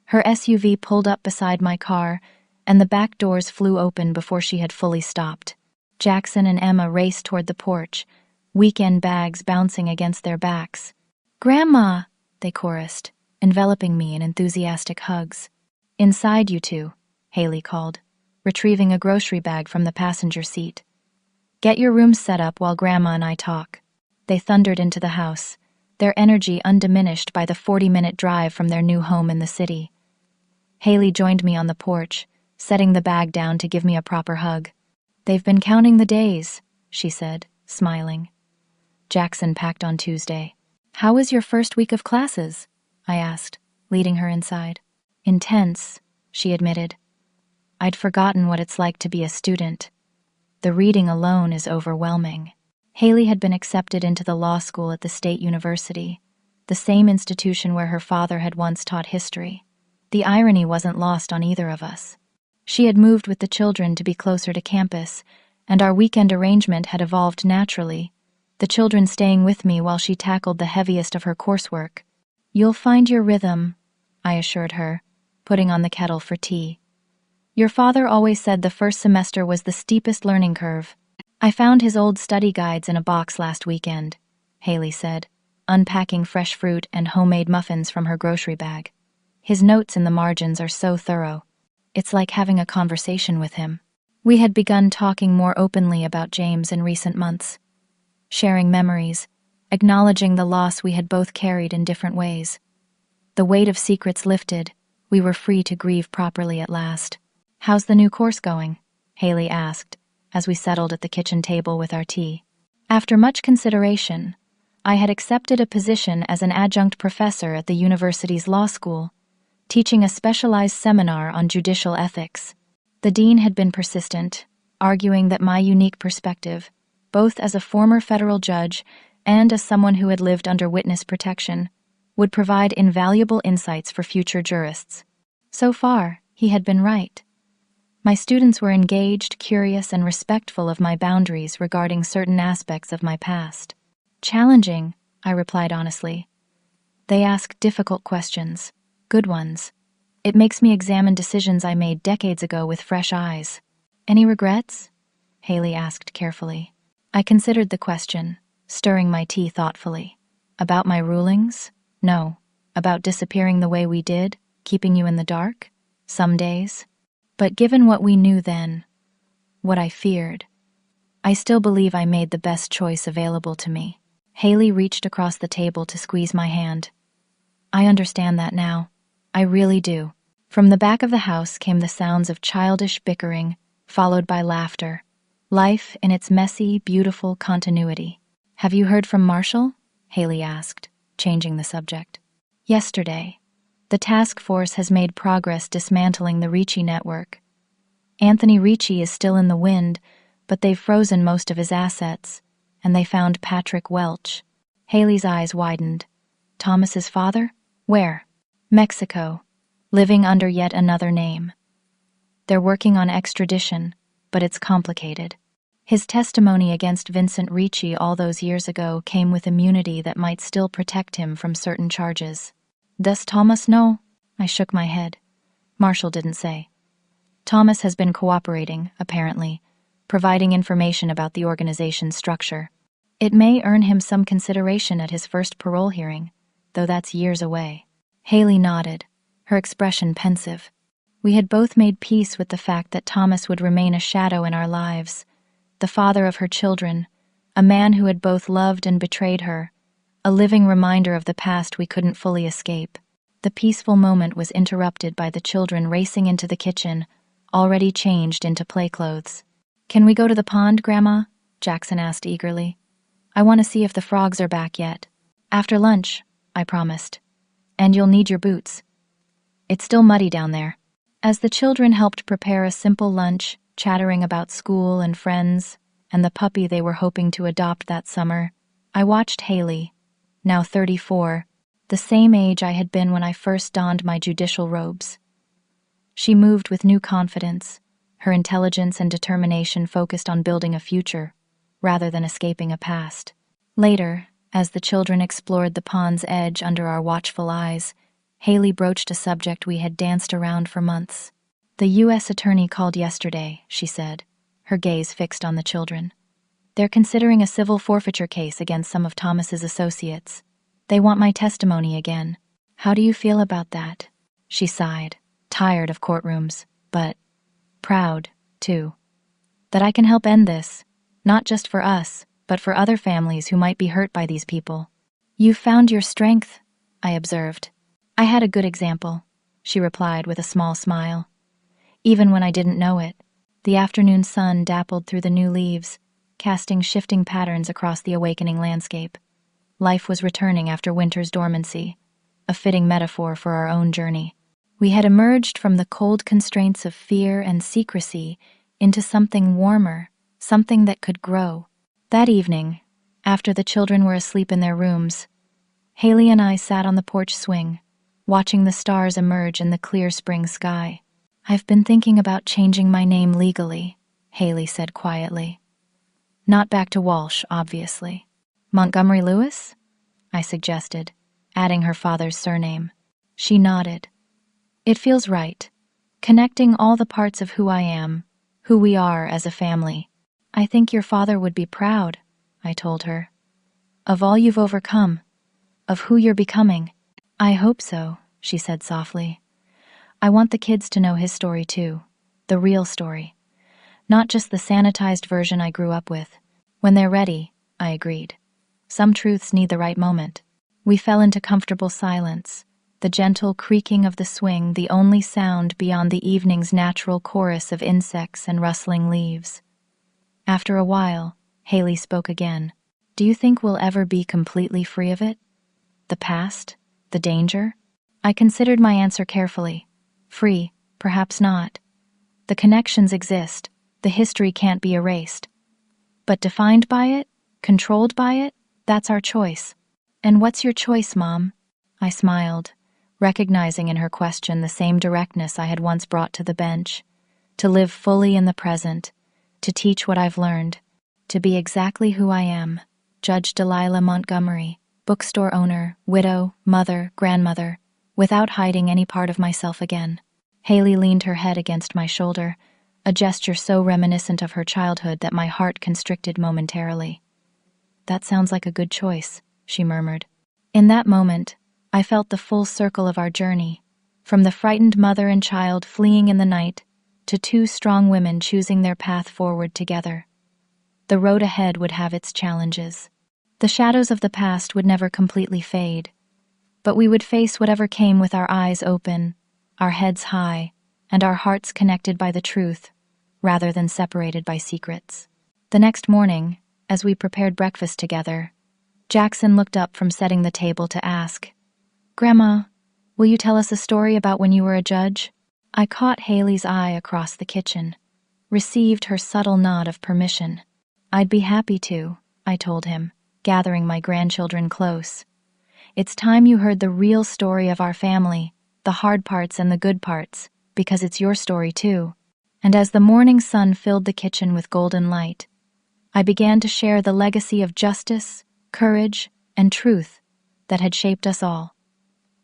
Her SUV pulled up beside my car, and the back doors flew open before she had fully stopped. Jackson and Emma raced toward the porch, weekend bags bouncing against their backs. "Grandma!" they chorused, enveloping me in enthusiastic hugs. "Inside, you two," Haley called, retrieving a grocery bag from the passenger seat. "Get your rooms set up while Grandma and I talk." They thundered into the house, their energy undiminished by the 40-minute drive from their new home in the city. Haley joined me on the porch, setting the bag down to give me a proper hug. "They've been counting the days," she said, smiling. Jackson packed on Tuesday. "How was your first week of classes?" I asked, leading her inside. "Intense," she admitted. "I'd forgotten what it's like to be a student. The reading alone is overwhelming." Haley had been accepted into the law school at the State University, the same institution where her father had once taught history. The irony wasn't lost on either of us. She had moved with the children to be closer to campus, and our weekend arrangement had evolved naturally, the children staying with me while she tackled the heaviest of her coursework. "You'll find your rhythm," I assured her, putting on the kettle for tea. "Your father always said the first semester was the steepest learning curve." "I found his old study guides in a box last weekend," Haley said, unpacking fresh fruit and homemade muffins from her grocery bag. "His notes in the margins are so thorough. It's like having a conversation with him." We had begun talking more openly about James in recent months, sharing memories, acknowledging the loss we had both carried in different ways. The weight of secrets lifted, we were free to grieve properly at last. "How's the new course going?" Haley asked, as we settled at the kitchen table with our tea. After much consideration, I had accepted a position as an adjunct professor at the university's law school, teaching a specialized seminar on judicial ethics. The dean had been persistent, arguing that my unique perspective, both as a former federal judge and as someone who had lived under witness protection, would provide invaluable insights for future jurists. So far, he had been right. My students were engaged, curious, and respectful of my boundaries regarding certain aspects of my past. "Challenging," I replied honestly. "They ask difficult questions, good ones. It makes me examine decisions I made decades ago with fresh eyes." "Any regrets?" Haley asked carefully. I considered the question, stirring my tea thoughtfully. "About my rulings? No. About disappearing the way we did, keeping you in the dark? Some days. But given what we knew then, what I feared, I still believe I made the best choice available to me." Haley reached across the table to squeeze my hand. "I understand that now. I really do." From the back of the house came the sounds of childish bickering, followed by laughter. Life in its messy, beautiful continuity. "Have you heard from Marshall?" Haley asked, changing the subject. "Yesterday. The task force has made progress dismantling the Ricci network. Anthony Ricci is still in the wind, but they've frozen most of his assets, and they found Patrick Welch." Haley's eyes widened. "Thomas's father? Where?" "Mexico, living under yet another name. They're working on extradition, but it's complicated. His testimony against Vincent Ricci all those years ago came with immunity that might still protect him from certain charges." "Does Thomas know?" I shook my head. Marshall didn't say. Thomas has been cooperating, apparently, providing information about the organization's structure. It may earn him some consideration at his first parole hearing, though that's years away. Haley nodded, her expression pensive. We had both made peace with the fact that Thomas would remain a shadow in our lives, the father of her children, a man who had both loved and betrayed her, a living reminder of the past we couldn't fully escape. The peaceful moment was interrupted by the children racing into the kitchen, already changed into play clothes. "Can we go to the pond, Grandma?" Jackson asked eagerly. "I want to see if the frogs are back yet." "After lunch," I promised. "And you'll need your boots. It's still muddy down there." As the children helped prepare a simple lunch, chattering about school and friends, and the puppy they were hoping to adopt that summer, I watched Haley, now 34, the same age I had been when I first donned my judicial robes. She moved with new confidence, her intelligence and determination focused on building a future, rather than escaping a past. Later, as the children explored the pond's edge under our watchful eyes, Haley broached a subject we had danced around for months. "The U.S. attorney called yesterday," she said, her gaze fixed on the children. "They're considering a civil forfeiture case against some of Thomas's associates. They want my testimony again. How do you feel about that?" She sighed, tired of courtrooms, but proud, too. "That I can help end this, not just for us, but for other families who might be hurt by these people." "You've found your strength," I observed. "I had a good example," she replied with a small smile. Even when I didn't know it, the afternoon sun dappled through the new leaves, casting shifting patterns across the awakening landscape. Life was returning after winter's dormancy, a fitting metaphor for our own journey. We had emerged from the cold constraints of fear and secrecy into something warmer, something that could grow. That evening, after the children were asleep in their rooms, Haley and I sat on the porch swing, watching the stars emerge in the clear spring sky. "I've been thinking about changing my name legally," Haley said quietly. "Not back to Walsh, obviously." "Montgomery Lewis?" I suggested, adding her father's surname. She nodded. "It feels right, connecting all the parts of who I am, who we are as a family." "I think your father would be proud," I told her, "of all you've overcome, of who you're becoming." "I hope so," she said softly. "I want the kids to know his story too, the real story, not just the sanitized version I grew up with." "When they're ready," I agreed. "Some truths need the right moment." We fell into comfortable silence, the gentle creaking of the swing the only sound beyond the evening's natural chorus of insects and rustling leaves. After a while, Haley spoke again. "Do you think we'll ever be completely free of it? The past? The danger?" I considered my answer carefully. Free, perhaps not. The connections exist, the history can't be erased. But defined by it, controlled by it, that's our choice. "And what's your choice, Mom?" I smiled, recognizing in her question the same directness I had once brought to the bench. To live fully in the present, to teach what I've learned, to be exactly who I am, Judge Delilah Montgomery, bookstore owner, widow, mother, grandmother, without hiding any part of myself again. Haley leaned her head against my shoulder, a gesture so reminiscent of her childhood that my heart constricted momentarily. "That sounds like a good choice," she murmured. In that moment, I felt the full circle of our journey, from the frightened mother and child fleeing in the night to two strong women choosing their path forward together. The road ahead would have its challenges. The shadows of the past would never completely fade, but we would face whatever came with our eyes open, our heads high, and our hearts connected by the truth, rather than separated by secrets. The next morning, as we prepared breakfast together, Jackson looked up from setting the table to ask, "Grandma, will you tell us a story about when you were a judge?" I caught Haley's eye across the kitchen, received her subtle nod of permission. "I'd be happy to," I told him, gathering my grandchildren close. "It's time you heard the real story of our family, the hard parts and the good parts, because it's your story too." And as the morning sun filled the kitchen with golden light, I began to share the legacy of justice, courage, and truth that had shaped us all.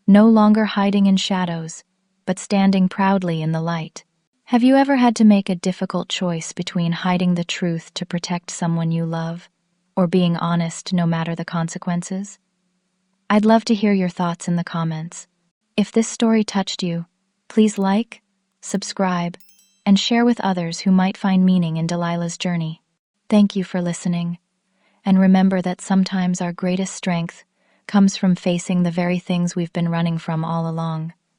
No longer hiding in shadows, but standing proudly in the light. Have you ever had to make a difficult choice between hiding the truth to protect someone you love, or being honest no matter the consequences? I'd love to hear your thoughts in the comments. If this story touched you, please like, subscribe, and share with others who might find meaning in Delilah's journey. Thank you for listening, and remember that sometimes our greatest strength comes from facing the very things we've been running from all along.